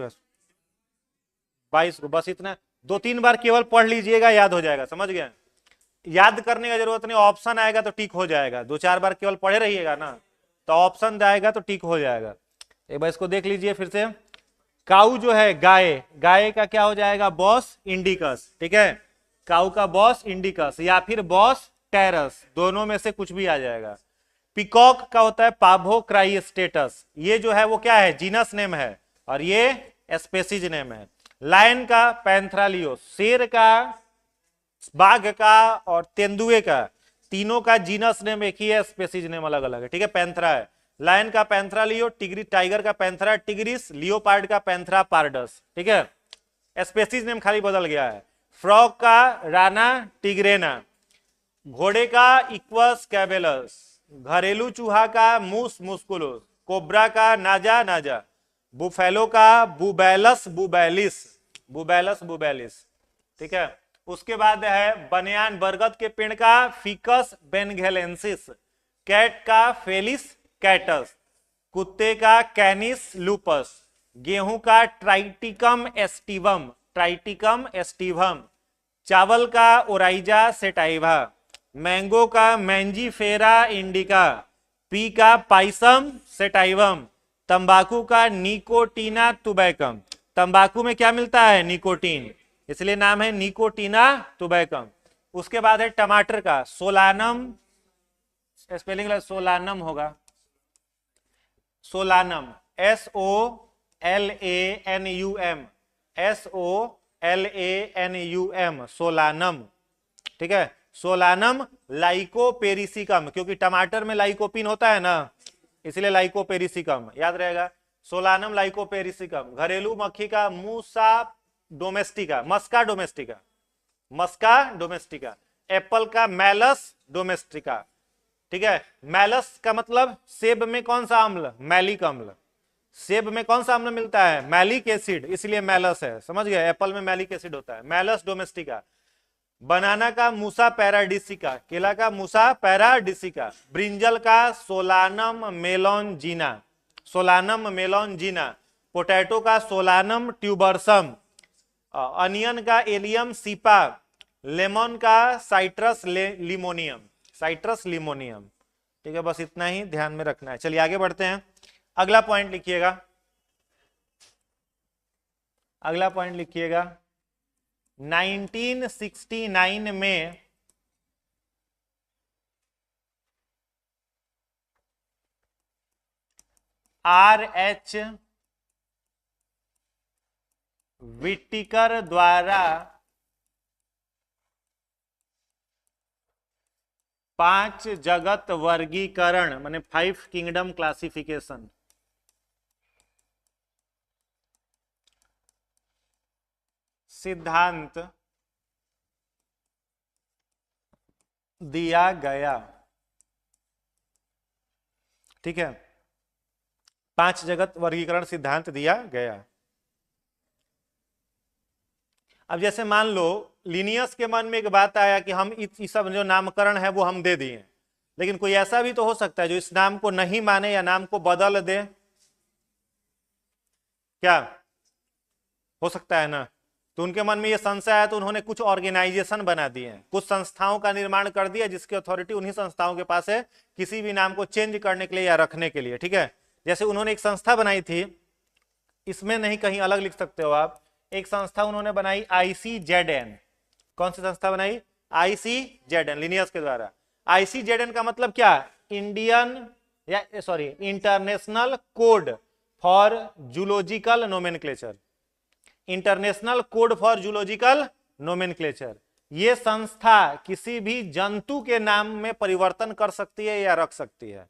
22 को, बस इतना। 2-3 बार केवल पढ़ लीजिएगा, याद हो जाएगा, समझ गए। याद करने का जरूरत नहीं, ऑप्शन आएगा तो टिक हो जाएगा। 2-4 बार केवल पढ़े रहिएगा ना, तो ऑप्शन आएगा तो टिक हो जाएगा। एक बार इसको देख लीजिए फिर से। काऊ जो है गाय, गाय का क्या हो जाएगा? बॉस इंडिकस, ठीक है। काऊ का बॉस इंडिकस या फिर बॉस टेरस, दोनों में से कुछ भी आ जाएगा। पिकॉक का होता है पाभो क्राई स्टेटस, ये जो है वो क्या है? जीनस नेम है, और ये स्पेसीज नेम है। लायन का पैंथरालियो, शेर का, बाघ का और तेंदुए का, तीनों का जीनस नेम एक ही है, स्पेसीज नेम अलग अलग है, ठीक है। पैंथरा है, लायन का पैंथरा लियो, टाइगर का पैंथरा टिग्रिस, लियोपार्ड का पैंथरा पार्डस, ठीक है। स्पेसीज नेम खाली बदल गया है। फ्रॉग का राना टिग्रेना, घोड़े का इक्वस कैबेलस, घरेलू चूहा का मूस मुस्कुलस, कोबरा का नाजा नाजा, बुफेलो का बुबैलस बुबैलिस, बुबैलस बुबैलिस, ठीक है। उसके बाद है बनियान बरगद के पेड़ का फिकस बेनघेलेंसिस, कैट का फेलिस कैटस, कुत्ते का कैनिस लूपस, गेहूं का ट्राइटिकम एस्टिवम, ट्राइटिकम एस्टिवम, चावल का ओराइजा सेटाइवा, मैंगो का मैंजीफेरा इंडिका, पी का पाइसम सेटाइवम, तंबाकू का निकोटीना टुबैकम। तंबाकू में क्या मिलता है? निकोटीन, इसलिए नाम है निकोटीना टुबैकम। उसके बाद है टमाटर का सोलानम, स्पेलिंग सोलानम होगा, सोलानम, SOLANUM, SOLANUM, सोलानम, ठीक है। सोलानम लाइकोपेरिसिकम, क्योंकि टमाटर में लाइकोपिन होता है ना, इसलिए लाइकोपेरिसिकम याद रहेगा। सोलानम लाइकोपेरिसिकम। घरेलू मक्खी का मूसा डोमेस्टिका, मस्का डोमेस्टिका, मस्का डोमेस्टिका। एप्पल का मैलस डोमेस्टिका, ठीक है। मैलस का मतलब सेब में कौन सा अम्ल? मैलिक अम्ल। सेब में कौन सा अम्ल मिलता है? मैलिक एसिड, इसलिए मैलस है, समझ गए। एप्पल में मैलिक एसिड होता है, मैलस डोमेस्टिका। बनाना का मूसा पैराडिसिका, केला का मूसा पैराडिसिका। ब्रिंजल का सोलानम मेलोनजीना, सोलानम मेलोनजीना। पोटैटो का सोलानम ट्यूबरसम। अनियन का एलियम सीपा। लेमन का साइट्रस लिमोनियम, साइट्रस लिमोनियम, ठीक है। बस इतना ही ध्यान में रखना है। चलिए आगे बढ़ते हैं। अगला पॉइंट लिखिएगा, अगला पॉइंट लिखिएगा। 1969 में R.H. विटिकर द्वारा 5 जगत वर्गीकरण, माने 5 किंगडम क्लासिफिकेशन सिद्धांत दिया गया, ठीक है। 5 जगत वर्गीकरण सिद्धांत दिया गया। अब जैसे मान लो लिनियस के मन में एक बात आया कि हम इस सब जो नामकरण है वो हम दे दिए, लेकिन कोई ऐसा भी तो हो सकता है जो इस नाम को नहीं माने या नाम को बदल दे, क्या हो सकता है ना। तो उनके मन में ये संशय आया, तो उन्होंने कुछ ऑर्गेनाइजेशन बना दिए हैं, कुछ संस्थाओं का निर्माण कर दिया, जिसकी अथॉरिटी उन्हीं संस्थाओं के पास है किसी भी नाम को चेंज करने के लिए या रखने के लिए, ठीक है। जैसे उन्होंने एक संस्था बनाई थी, इसमें नहीं कहीं अलग लिख सकते हो आप। एक संस्था उन्होंने बनाई ICZN। कौन सी संस्था बनाई? ICZN, लिनियस के द्वारा। ICZN का मतलब क्या? International Code for zoological nomenclature, international Code for zoological nomenclature. ये संस्था किसी भी जंतु के नाम में परिवर्तन कर सकती है या रख सकती है।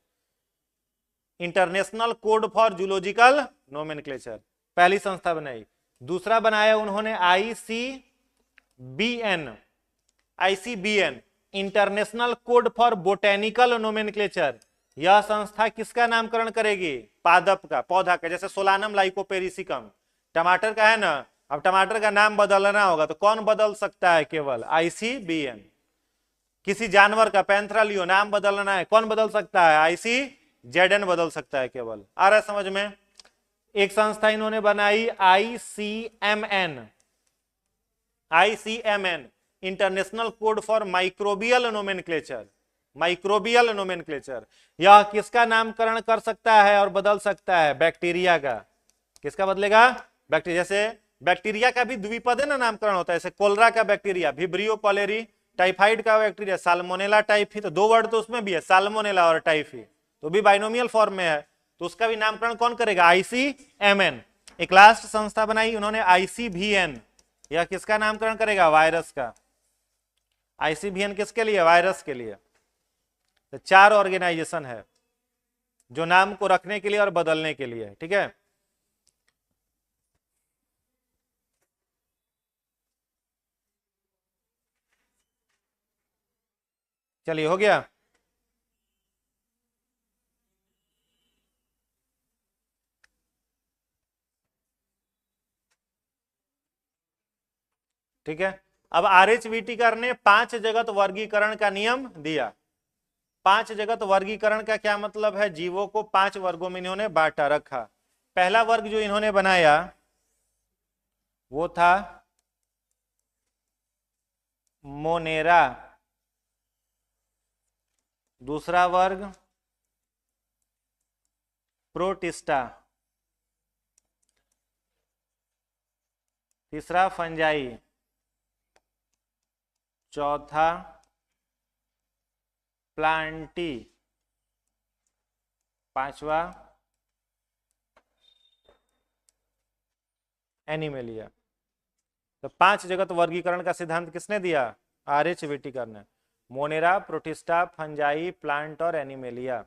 International Code for zoological nomenclature पहली संस्था बनाई। दूसरा बनाया उन्होंने ICBN, international Code for botanical nomenclature. यह संस्था किसका नामकरण करेगी? पादप का, पौधा का, जैसे सोलानम लाइकोपेरिसिकम टमाटर का है ना, अब टमाटर का नाम बदलना होगा तो कौन बदल सकता है? केवल आईसीबीएन। किसी जानवर का, पैंथरा नाम बदलना है, कौन बदल सकता है? आईसीजेडएन बदल सकता है केवल। आ रहा है समझ में? एक संस्था इन्होंने बनाई ICMN, International Code for Microbial Nomenclature. यह किसका नामकरण कर सकता है और बदल सकता है? बैक्टीरिया का। किसका बदलेगा? बैक्टीरिया। जैसे बैक्टीरिया का भी द्विपद है ना नामकरण होता है, जैसे कोलरा का बैक्टीरिया, विब्रियो पॉलेरी, टाइफाइड का बैक्टीरिया साल्मोनेला टाइफी, तो 2 वर्ड तो उसमें भी है, साल्मोनेला और टाइफी, तो भी बाइनोमियल फॉर्म में है, तो उसका भी नामकरण कौन करेगा? आईसीएमएन। एक लास्ट संस्था बनाई उन्होंने आईसीवीएन, यह किसका नामकरण करेगा? वायरस का। आईसीवीएन किसके लिए? वायरस के लिए। तो 4 ऑर्गेनाइजेशन है जो नाम को रखने के लिए और बदलने के लिए, ठीक है। चलिए, हो गया। ठीक है। अब आरएच व्हिटेकर ने 5 जगत वर्गीकरण का नियम दिया। 5 जगत वर्गीकरण का क्या मतलब है? जीवों को 5 वर्गों में इन्होंने बांटा रखा। पहला वर्ग जो इन्होंने बनाया वो था मोनेरा। दूसरा वर्ग प्रोटिस्टा। तीसरा फंजाई। चौथा प्लांटी। पांचवा एनिमेलिया। तो 5 जगत वर्गीकरण का सिद्धांत किसने दिया? आरएच व्हिटेकर ने। मोनेरा, प्रोटिस्टा, फंजाई, प्लांट और एनिमेलिया।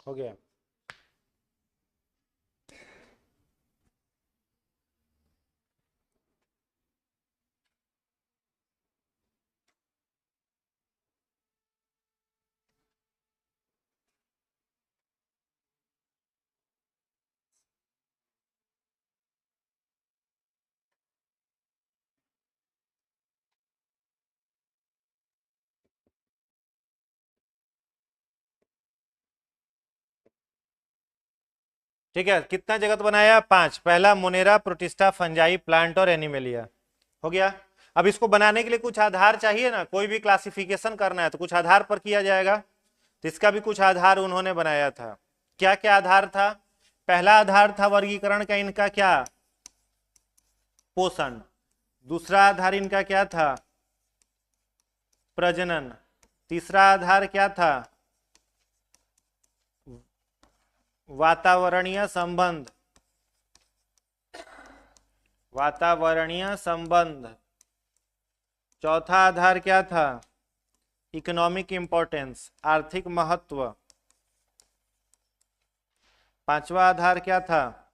हो गया। ठीक है, कितना जगत बनाया? 5। पहला मोनेरा, प्रोटिस्टा, फंजाई, प्लांट और एनिमेलिया। हो गया। अब इसको बनाने के लिए कुछ आधार चाहिए ना, कोई भी क्लासिफिकेशन करना है तो कुछ आधार पर किया जाएगा, तो इसका भी कुछ आधार उन्होंने बनाया था। क्या क्या आधार था? पहला आधार था वर्गीकरण का इनका क्या? पोषण। दूसरा आधार इनका क्या था? प्रजनन। तीसरा आधार क्या था? वातावरणीय संबंध। चौथा आधार क्या था? इकोनॉमिक इंपॉर्टेंस, आर्थिक महत्व। पांचवा आधार क्या था?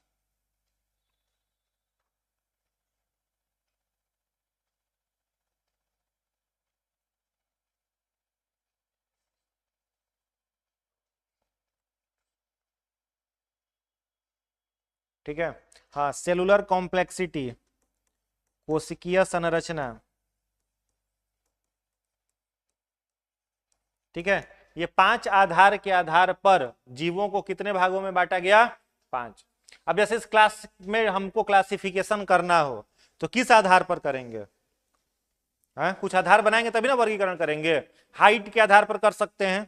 ठीक है, हाँ, सेलुलर कॉम्प्लेक्सिटी, कोशिकीय संरचना। ठीक है, ये 5 आधार के आधार पर जीवों को कितने भागों में बांटा गया? 5। अब जैसे इस क्लास में हमको क्लासिफिकेशन करना हो तो किस आधार पर करेंगे? कुछ आधार बनाएंगे तभी ना वर्गीकरण करेंगे। हाइट के आधार पर कर सकते हैं,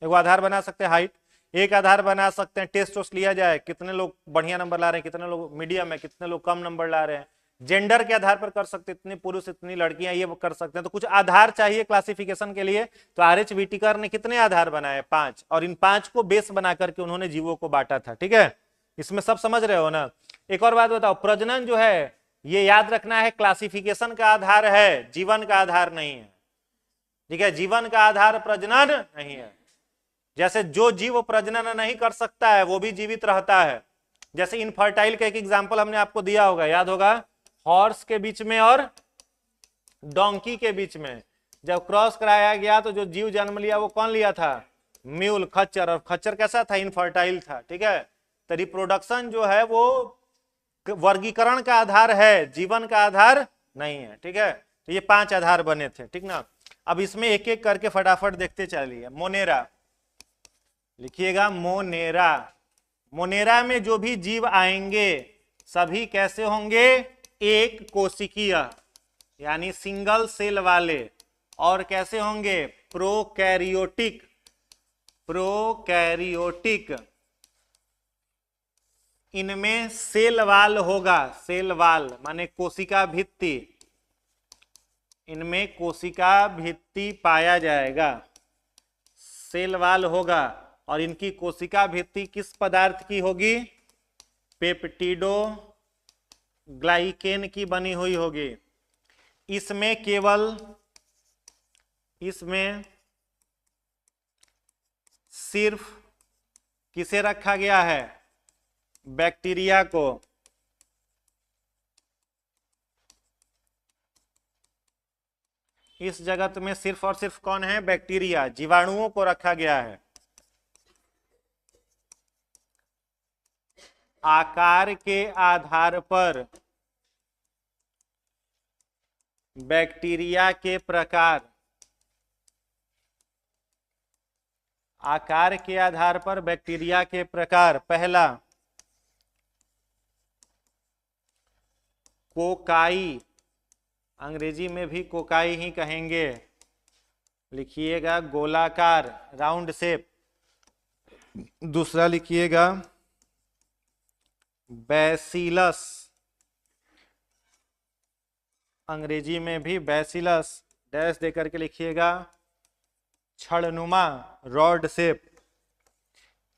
एक आधार बना सकते हैं हाइट। एक आधार बना सकते हैं टेस्ट वोस्ट लिया जाए, कितने लोग बढ़िया नंबर ला रहे हैं, कितने लोग मीडियम है, कितने लोग कम नंबर ला रहे हैं। जेंडर के आधार पर कर सकते हैं, इतने पुरुष इतनी लड़कियां, ये कर सकते हैं। तो कुछ आधार चाहिए क्लासिफिकेशन के लिए। तो आर.एच. व्हिटेकर ने कितने आधार बनाए? 5। और इन 5 को बेस बना करके उन्होंने जीवों को बांटा था। ठीक है, इसमें सब समझ रहे हो ना। एक और बात बताओ, प्रजनन जो है ये याद रखना है क्लासिफिकेशन का आधार है, जीवन का आधार नहीं है। ठीक है, जीवन का आधार प्रजनन नहीं है। जैसे जो जीव प्रजनन नहीं कर सकता है वो भी जीवित रहता है। जैसे इनफर्टाइल का एक एग्जांपल हमने आपको दिया होगा, याद होगा, हॉर्स के बीच में और डोंकी के बीच में जब क्रॉस कराया गया तो जो जीव जन्म लिया वो कौन लिया था? म्यूल, खच्चर। और खच्चर कैसा था? इनफर्टाइल था। ठीक है, तो रिप्रोडक्शन जो है वो वर्गीकरण का आधार है, जीवन का आधार नहीं है। ठीक है, तो ये 5 आधार बने थे। ठीक ना, अब इसमें एक एक करके फटाफट देखते चलिए। मोनेरा लिखिएगा, मोनेरा। मोनेरा में जो भी जीव आएंगे सभी कैसे होंगे? एक कोशिकीय यानी सिंगल सेल वाले। और कैसे होंगे? प्रोकैरियोटिक। प्रोकैरियोटिक। इनमें सेल वाल होगा, सेल वाल माने कोशिका भित्ति। इनमें कोशिका भित्ति पाया जाएगा, सेल वाल होगा। और इनकी कोशिका भित्ति किस पदार्थ की होगी? पेप्टिडो ग्लाइकेन की बनी हुई होगी। इसमें केवल, इसमें सिर्फ किसे रखा गया है? बैक्टीरिया को। इस जगत में सिर्फ और सिर्फ कौन है? बैक्टीरिया, जीवाणुओं को रखा गया है। आकार के आधार पर बैक्टीरिया के प्रकार, आकार के आधार पर बैक्टीरिया के प्रकार। पहला कोकाई, अंग्रेजी में भी कोकाई ही कहेंगे, लिखिएगा गोलाकार, राउंड शेप। दूसरा लिखिएगा बैसिलस, अंग्रेजी में भी बैसिलस, डैश देकर के लिखिएगा छड़नुमा, रॉड शेप।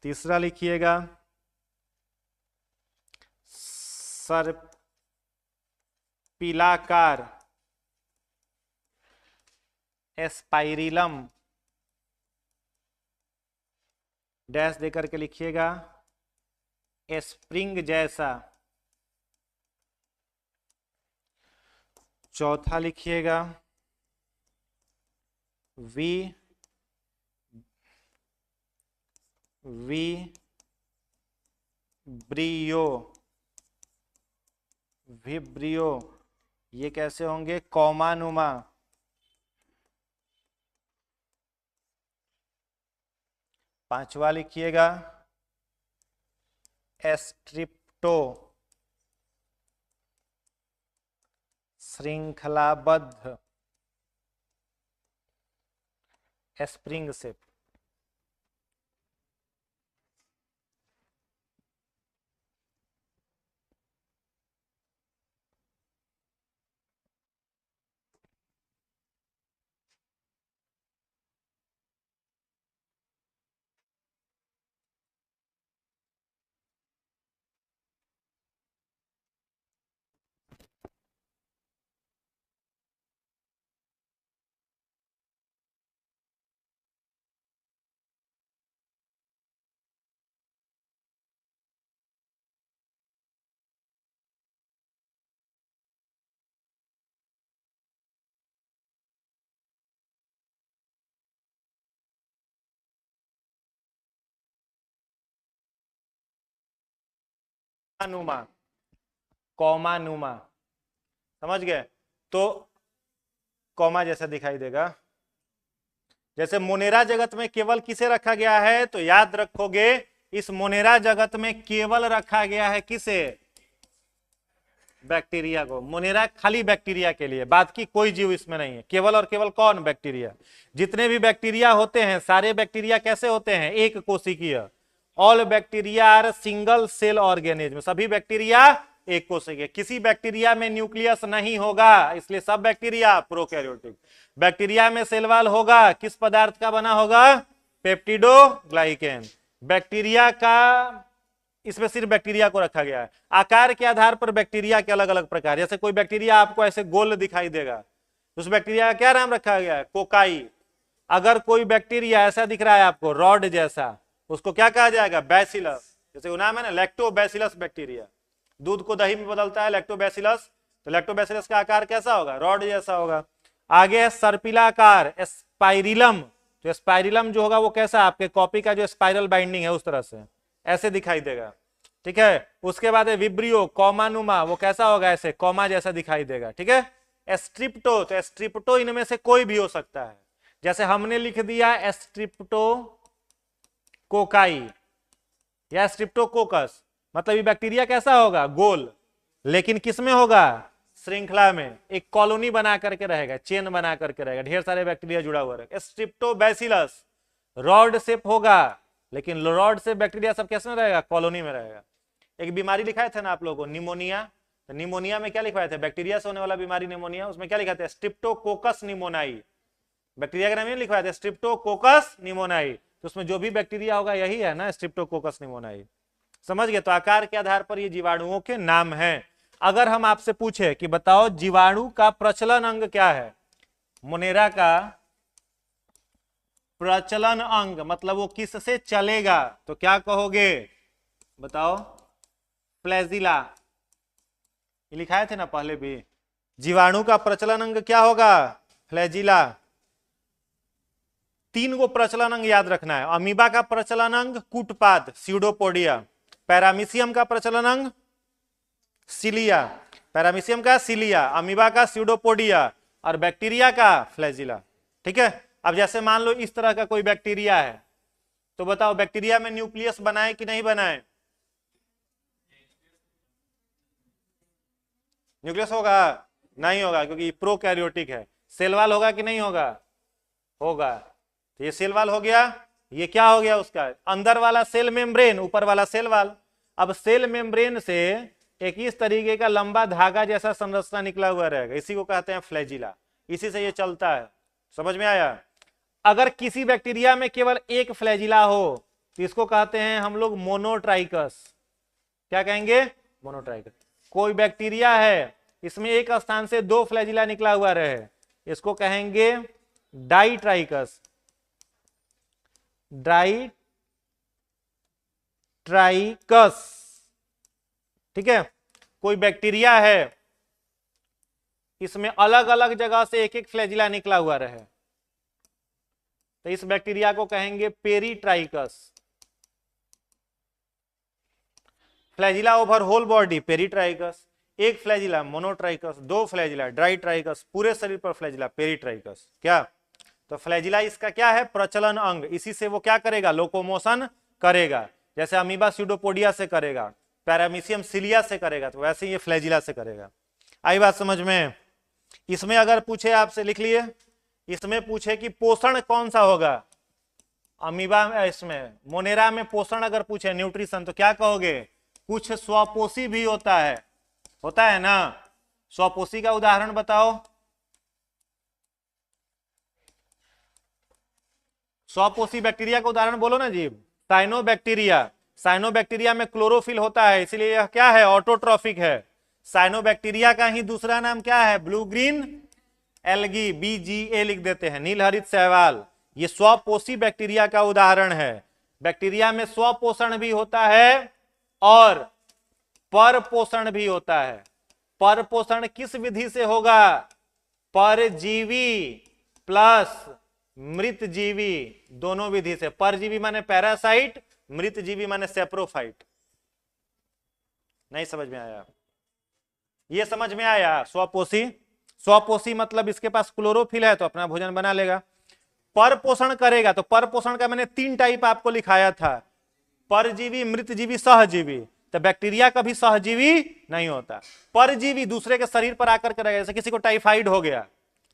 तीसरा लिखिएगा सर्पिलाकार, एस्पाइरिलम, डैश देकर के लिखिएगा स्प्रिंग जैसा। चौथा लिखिएगा विब्रियो, विब्रियो। ये कैसे होंगे? कौमानुमा। पांचवा लिखिएगा एस्ट्रिप्टो, श्रृंखलाबद्ध, स्प्रिंग शेप। कौमानुमा, कौमानुमा, समझ गए? तो कौमा जैसा दिखाई देगा। जैसे मोनेरा जगत में केवल किसे रखा गया है? तो याद रखोगे इस मोनेरा जगत में केवल रखा गया है किसे? बैक्टीरिया को। मोनेरा खाली बैक्टीरिया के लिए, बात की कोई जीव इसमें नहीं है, केवल और केवल कौन? बैक्टीरिया। जितने भी बैक्टीरिया होते हैं सारे बैक्टीरिया कैसे होते हैं? एक कोशिकीय। All bacteria are single cell organism, सभी बैक्टीरिया एक कोशिकीय। किसी बैक्टीरिया में न्यूक्लियस नहीं होगा, इसलिए सब बैक्टीरिया प्रोकैरियोटिक। बैक्टीरिया में सेल वॉल होगा, किस पदार्थ का बना होगा? पेप्टिडोग्लाइकेन। बैक्टीरिया का, इसमें सिर्फ बैक्टीरिया को रखा गया है। आकार के आधार पर बैक्टीरिया के अलग अलग प्रकार, जैसे कोई बैक्टीरिया आपको ऐसे गोल दिखाई देगा, उस बैक्टीरिया का क्या नाम रखा गया है? कोकाई। अगर कोई बैक्टीरिया ऐसा दिख रहा है आपको रॉड जैसा, उसको क्या कहा जाएगा? बैसिलस। जैसे वो नाम है ना लैक्टोबैसिलस बैक्टीरिया, दूध को दही में बदलता है लैक्टोबैसिलस, तो लैक्टोबैसिलस का आकार कैसा होगा? रॉड जैसा होगा। आगे है सर्पिलाकार स्पाइरिलम, तो स्पाइरिलम जो होगा वो कैसा? आपके कॉपी का जो स्पाइरल बाइंडिंग है उस तरह से ऐसे दिखाई देगा, ठीक है। उसके बाद है विब्रियो कॉमानुमा, वो कैसा होगा? ऐसे कॉमा जैसा दिखाई देगा, ठीक है। स्ट्रिप्टो, तो स्ट्रिप्टो इनमें से कोई भी हो सकता है, जैसे हमने लिख दिया स्ट्रिप्टो कोकाई या स्ट्रिप्टोकोकस, मतलब ये बैक्टीरिया कैसा होगा? गोल, लेकिन किसमें होगा? श्रृंखला में, एक कॉलोनी बना करके रहेगा, चेन बना करके रहेगा, ढेर सारे बैक्टीरिया जुड़ा हुआ रहेगा। स्ट्रिप्टोबैसिलस रॉड शेप होगा, लेकिन रॉड से बैक्टीरिया सब कैसे में रहेगा? कॉलोनी में रहेगा। एक बीमारी लिखाए थे ना आप लोगों को, निमोनिया, तो निमोनिया में क्या लिखवाए थे? बैक्टीरिया से होने वाला बीमारी निमोनिया, उसमें क्या लिखा था? स्ट्रिप्टोकोकस निमोनाई। बैक्टीरिया का नाम नहीं लिखवाए थे, स्ट्रिप्टोकोकस निमोनाई, तो उसमें जो भी बैक्टीरिया होगा यही है ना, स्ट्रिप्टोकोकस निमोनाई। समझ गए? तो आकार के आधार पर ये जीवाणुओं के नाम हैं। अगर हम आपसे पूछे कि बताओ जीवाणु का प्रचलन अंग क्या है? मोनेरा का प्रचलन अंग मतलब वो किससे चलेगा, तो क्या कहोगे? बताओ। फ्लैजिला, ये लिखाए थे ना पहले भी। जीवाणु का प्रचलन अंग क्या होगा? फ्लैजिला। 3 गो प्रचलन अंग याद रखना है। अमीबा का प्रचलन अंग कूटपाद स्यूडोपोडिया, पैरामीशियम का प्रचलन अंग सिलिया, पैरामीशियम का सिलिया, अमीबा का स्यूडोपोडिया और बैक्टीरिया का फ्लैजिला, ठीक है। अब जैसे मान लो इस तरह का कोई बैक्टीरिया है, तो बताओ बैक्टीरिया में न्यूक्लियस बनाए कि नहीं बनाए? न्यूक्लियस होगा? नहीं होगा, क्योंकि प्रोकैरियोटिक है। सेल वॉल होगा कि नहीं होगा? होगा। तो ये सेल वॉल हो गया, ये क्या हो गया? उसका अंदर वाला सेल मेम्ब्रेन, ऊपर वाला सेल वॉल। अब सेल मेम्ब्रेन से एक इस तरीके का लंबा धागा जैसा संरचना निकला हुआ रहेगा, इसी को कहते हैं फ्लैजिला, इसी से ये चलता है। समझ में आया? अगर किसी बैक्टीरिया में केवल एक फ्लैजिला हो तो इसको कहते हैं हम लोग मोनोट्राइकस। क्या कहेंगे? मोनोट्राइकस। कोई बैक्टीरिया है इसमें एक स्थान से 2 फ्लैजिला निकला हुआ रहे, इसको कहेंगे डाइट्राइकस। डाइट्राइकस, ठीक है। कोई बैक्टीरिया है इसमें अलग अलग जगह से एक एक फ्लैजिला निकला हुआ रहे, तो इस बैक्टीरिया को कहेंगे peritrichous. Flagella over whole body peritrichous, एक फ्लैजिला मोनोट्राइकस, 2 फ्लैजिला डाइट्राइकस, पूरे शरीर पर फ्लैजिला पेरीट्राइकस। क्या? तो फ्लैजिला इसका क्या है? प्रचलन अंग। इसी से वो क्या करेगा? लोकोमोशन करेगा। जैसे अमीबा स्यूडोपोडिया से करेगा, पैरामीशियम सिलिया से करेगा, तो वैसे ये फ्लैजिला से करेगा। आई बात समझ में? इसमें अगर पूछे आपसे, लिख लिए, इसमें पूछे कि पोषण कौन सा होगा? अमीबा में, इसमें मोनेरा में पोषण अगर पूछे न्यूट्रिशन, तो क्या कहोगे? कुछ स्वपोषी भी होता है ना। स्वपोषी का उदाहरण बताओ। स्वपोषी बैक्टीरिया का उदाहरण बोलो ना जी। साइनोबैक्टीरिया, साइनोबैक्टीरिया में क्लोरोफिल होता है, इसलिए यह क्या है? ऑटोट्रॉफिक है। साइनोबैक्टीरिया का ही दूसरा नाम क्या है? ब्लू ग्रीन एल्गी, BGA लिख देते हैं, नील हरित शैवाल। ये स्वपोषी बैक्टीरिया का उदाहरण है। बैक्टीरिया में स्वपोषण भी होता है और परपोषण भी होता है। परपोषण किस विधि से होगा? परजीवी प्लस मृतजीवी, दोनों विधि से। परजीवी माने पैरासाइट, मृतजीवी माने सेप्रोफाइट। नहीं समझ में आया? ये समझ में आया? स्वपोषी, स्वपोषी मतलब इसके पास क्लोरोफिल है तो अपना भोजन बना लेगा। परपोषण करेगा, तो परपोषण का मैंने 3 टाइप आपको लिखाया था। परजीवी, मृतजीवी, सहजीवी। तो बैक्टीरिया कभी सहजीवी नहीं होता। परजीवी दूसरे के शरीर पर आकर के रहेगा। जैसे किसी को टाइफाइड हो गया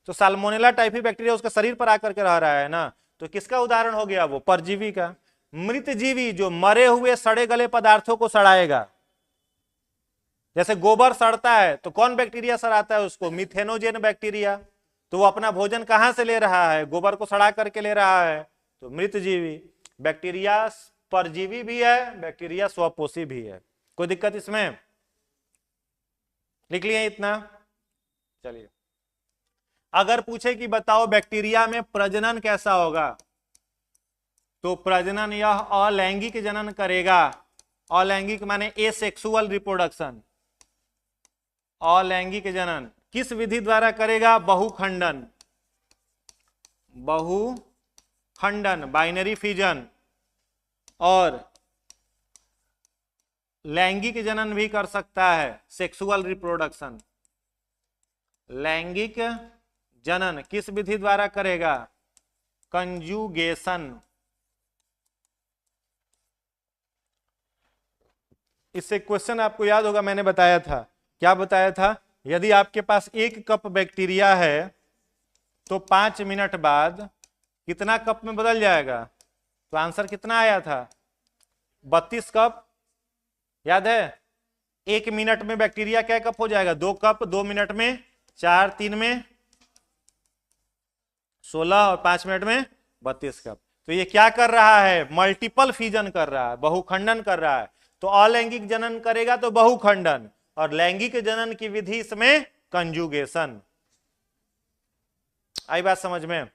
तो साल्मोनेला टाइफी बैक्टीरिया उसके शरीर पर आकर के रह रहा है ना, तो किसका उदाहरण हो गया? वो परजीवी का। मृतजीवी जो मरे हुए सड़े गले पदार्थों को सड़ाएगा। जैसे गोबर सड़ता है तो कौन बैक्टीरिया सड़ाता है उसको? मिथेनोजेन बैक्टीरिया। तो वो अपना भोजन कहां से ले रहा है? गोबर को सड़ा करके ले रहा है, तो मृतजीवी। बैक्टीरिया परजीवी भी है, बैक्टीरिया स्वपोषी भी है। कोई दिक्कत इसमें? लिख लिए इतना? चलिए, अगर पूछे कि बताओ बैक्टीरिया में प्रजनन कैसा होगा, तो प्रजनन यह अलैंगिक जनन करेगा। अलैंगिक माने एसेक्सुअल रिप्रोडक्शन। अलैंगिक जनन किस विधि द्वारा करेगा? बहुखंडन। बहुखंडन, बाइनरी फिजन। और लैंगिक जनन भी कर सकता है, सेक्सुअल रिप्रोडक्शन। लैंगिक जनन किस विधि द्वारा करेगा? कंजुगेशन। इससे क्वेश्चन आपको याद होगा, मैंने बताया था। क्या बताया था? यदि आपके पास 1 कप बैक्टीरिया है तो 5 मिनट बाद कितना कप में बदल जाएगा? तो आंसर कितना आया था? 32 कप। याद है? 1 मिनट में बैक्टीरिया क्या कप हो जाएगा? 2 कप। 2 मिनट में 4, 3 में 16 और 5 मिनट में 32 कप। तो ये क्या कर रहा है? मल्टीपल फिजन कर रहा है, बहुखंडन कर रहा है। तो अलैंगिक जनन करेगा तो बहुखंडन, और लैंगिक जनन की विधि इसमें कंजुगेशन। आई बात समझ में?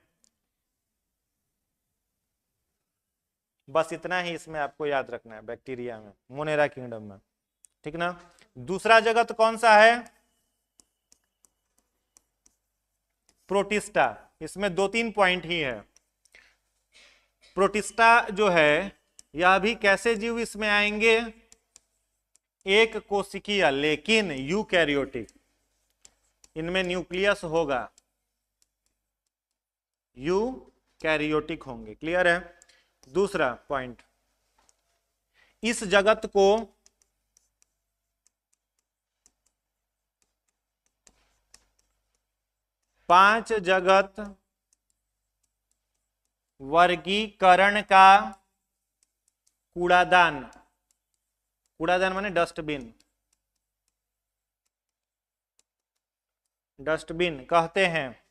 बस इतना ही इसमें आपको याद रखना है बैक्टीरिया में, मोनेरा किंगडम में, ठीक ना। दूसरा जगत कौन सा है? प्रोटिस्टा। इसमें 2-3 पॉइंट ही है। प्रोटिस्टा जो है, यह भी कैसे जीव इसमें आएंगे? एक कोशिकीय लेकिन यूकैरियोटिक। इनमें न्यूक्लियस होगा, यूकैरियोटिक होंगे। क्लियर है? दूसरा पॉइंट, इस जगत को पांच जगत वर्गीकरण का कूड़ादान, कूड़ादान माने डस्टबिन, डस्टबिन कहते हैं।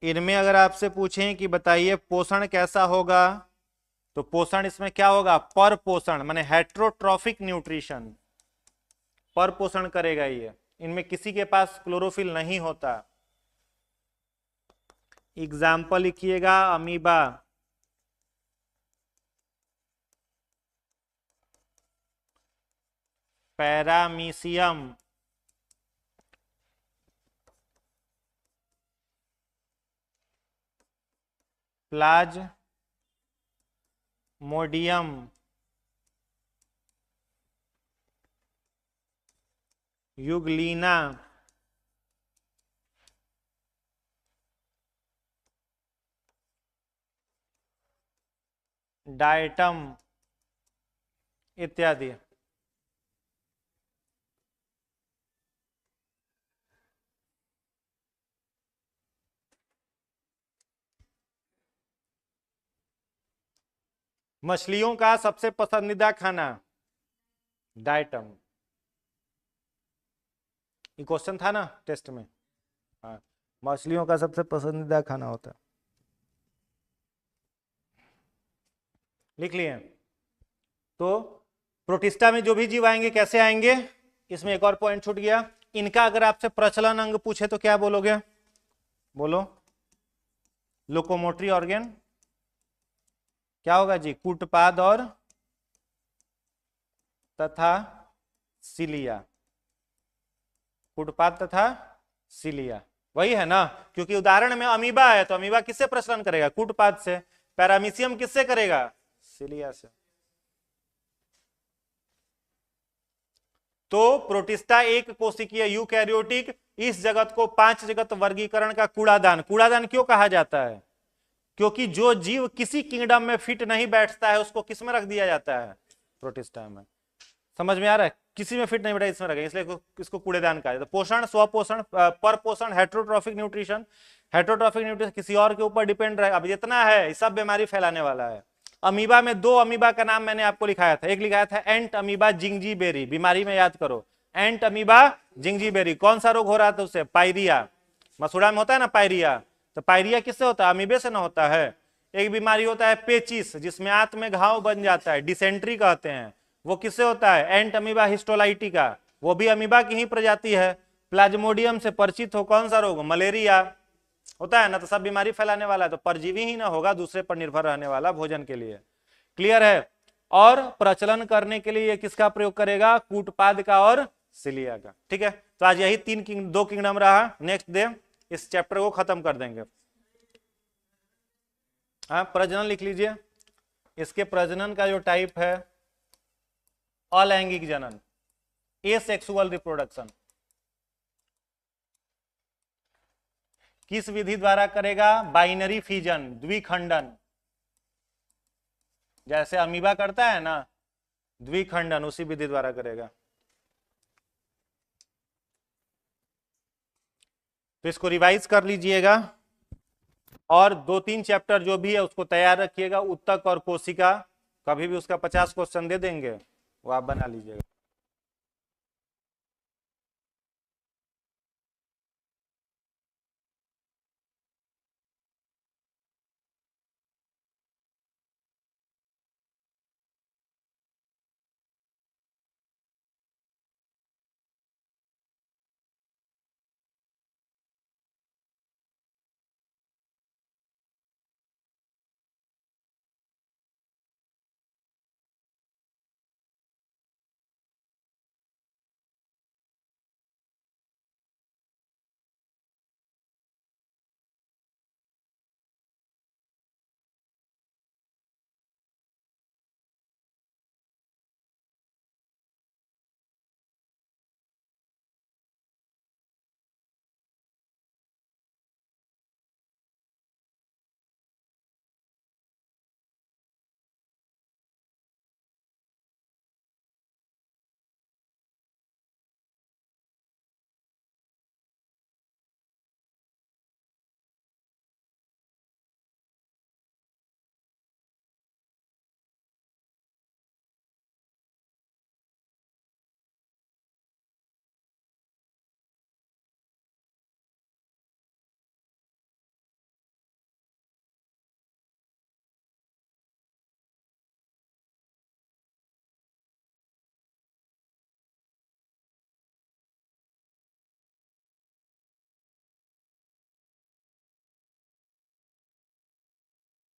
इनमें अगर आपसे पूछें कि बताइए पोषण कैसा होगा, तो पोषण इसमें क्या होगा? पर पोषण माने हेट्रोट्रॉफिक न्यूट्रिशन, पर पोषण करेगा ये। इनमें किसी के पास क्लोरोफिल नहीं होता। एग्जाम्पल लिखिएगा, amoeba, paramecium, Plasmodium, euglena, diatom इत्यादि। मछलियों का सबसे पसंदीदा खाना डायटम। ये क्वेश्चन था ना टेस्ट में। हाँ, मछलियों का सबसे पसंदीदा खाना होता है। लिख लिए? तो प्रोटिस्टा में जो भी जीव आएंगे कैसे आएंगे? इसमें एक और पॉइंट छूट गया। इनका अगर आपसे प्रचलन अंग पूछे तो क्या बोलोगे? बोलो। लोकोमोटरी ऑर्गन क्या होगा जी? कूटपाद और तथा सिलिया। कूटपाद तथा सिलिया वही है ना, क्योंकि उदाहरण में अमीबा है तो अमीबा किससे प्रचलन करेगा? कूटपाद से। पैरामीशियम किससे करेगा? सिलिया से। तो प्रोटिस्टा एक कोशिकीय यूकैरियोटिक, इस जगत को 5 जगत वर्गीकरण का कूड़ादान। कूड़ादान क्यों कहा जाता है? क्योंकि जो जीव किसी किंगडम में फिट नहीं बैठता है उसको किस में रख दिया जाता है, प्रोटिस्टा में। समझ में आ रहा है, किसी में फिट नहीं बैठा इसमें रखें, इसलिए इसको कूड़ेदान कहा जाता है। पोषण, स्वपोषण, पर पोषण, हेट्रोट्रॉफिक न्यूट्रिशन। हेट्रोट्रॉफिक न्यूट्रिशन किसी और के ऊपर डिपेंड रहेगा। अब जितना है सब बीमारी फैलाने वाला है। अमीबा में 2 अमीबा का नाम मैंने आपको लिखाया था, एक लिखाया था एंट अमीबा जिंजीबेरी, बीमारी में याद करो, एंट अमीबा जिंजीबेरी। कौन सा रोग हो रहा था उससे, पायरिया। मसूड़ा में होता है ना पायरिया, तो पायरिया किससे होता है, अमीबे से ना होता है। एक बीमारी होता है पेचिस, जिसमें आंत में घाव बन जाता है, डिसेंट्री कहते हैं, वो किससे होता है, एंट अमीबा हिस्टोलाइटिका, वो भी अमीबा की ही प्रजाति है। प्लाज्मोडियम से परिचित हो, कौन सा रोग, मलेरिया होता है ना, तो सब बीमारी फैलाने वाला है, तो परजीवी ही ना होगा, दूसरे पर निर्भर रहने वाला भोजन के लिए। क्लियर है। और प्रचलन करने के लिए किसका प्रयोग करेगा, कूटपाद का और सिलिया का। ठीक है, तो आज यही 2 किंगडम रहा। नेक्स्ट डे इस चैप्टर को खत्म कर देंगे। हाँ, प्रजनन लिख लीजिए। इसके प्रजनन का जो टाइप है अलैंगिक जनन, एसेक्सुअल रिप्रोडक्शन। किस विधि द्वारा करेगा, बाइनरी फिजन, द्विखंडन, जैसे अमीबा करता है ना द्विखंडन, उसी विधि द्वारा करेगा। तो इसको रिवाइज कर लीजिएगा और 2-3 चैप्टर जो भी है उसको तैयार रखिएगा। उत्तक और कोशिका, कभी भी उसका 50 क्वेश्चन दे देंगे, वो आप बना लीजिएगा।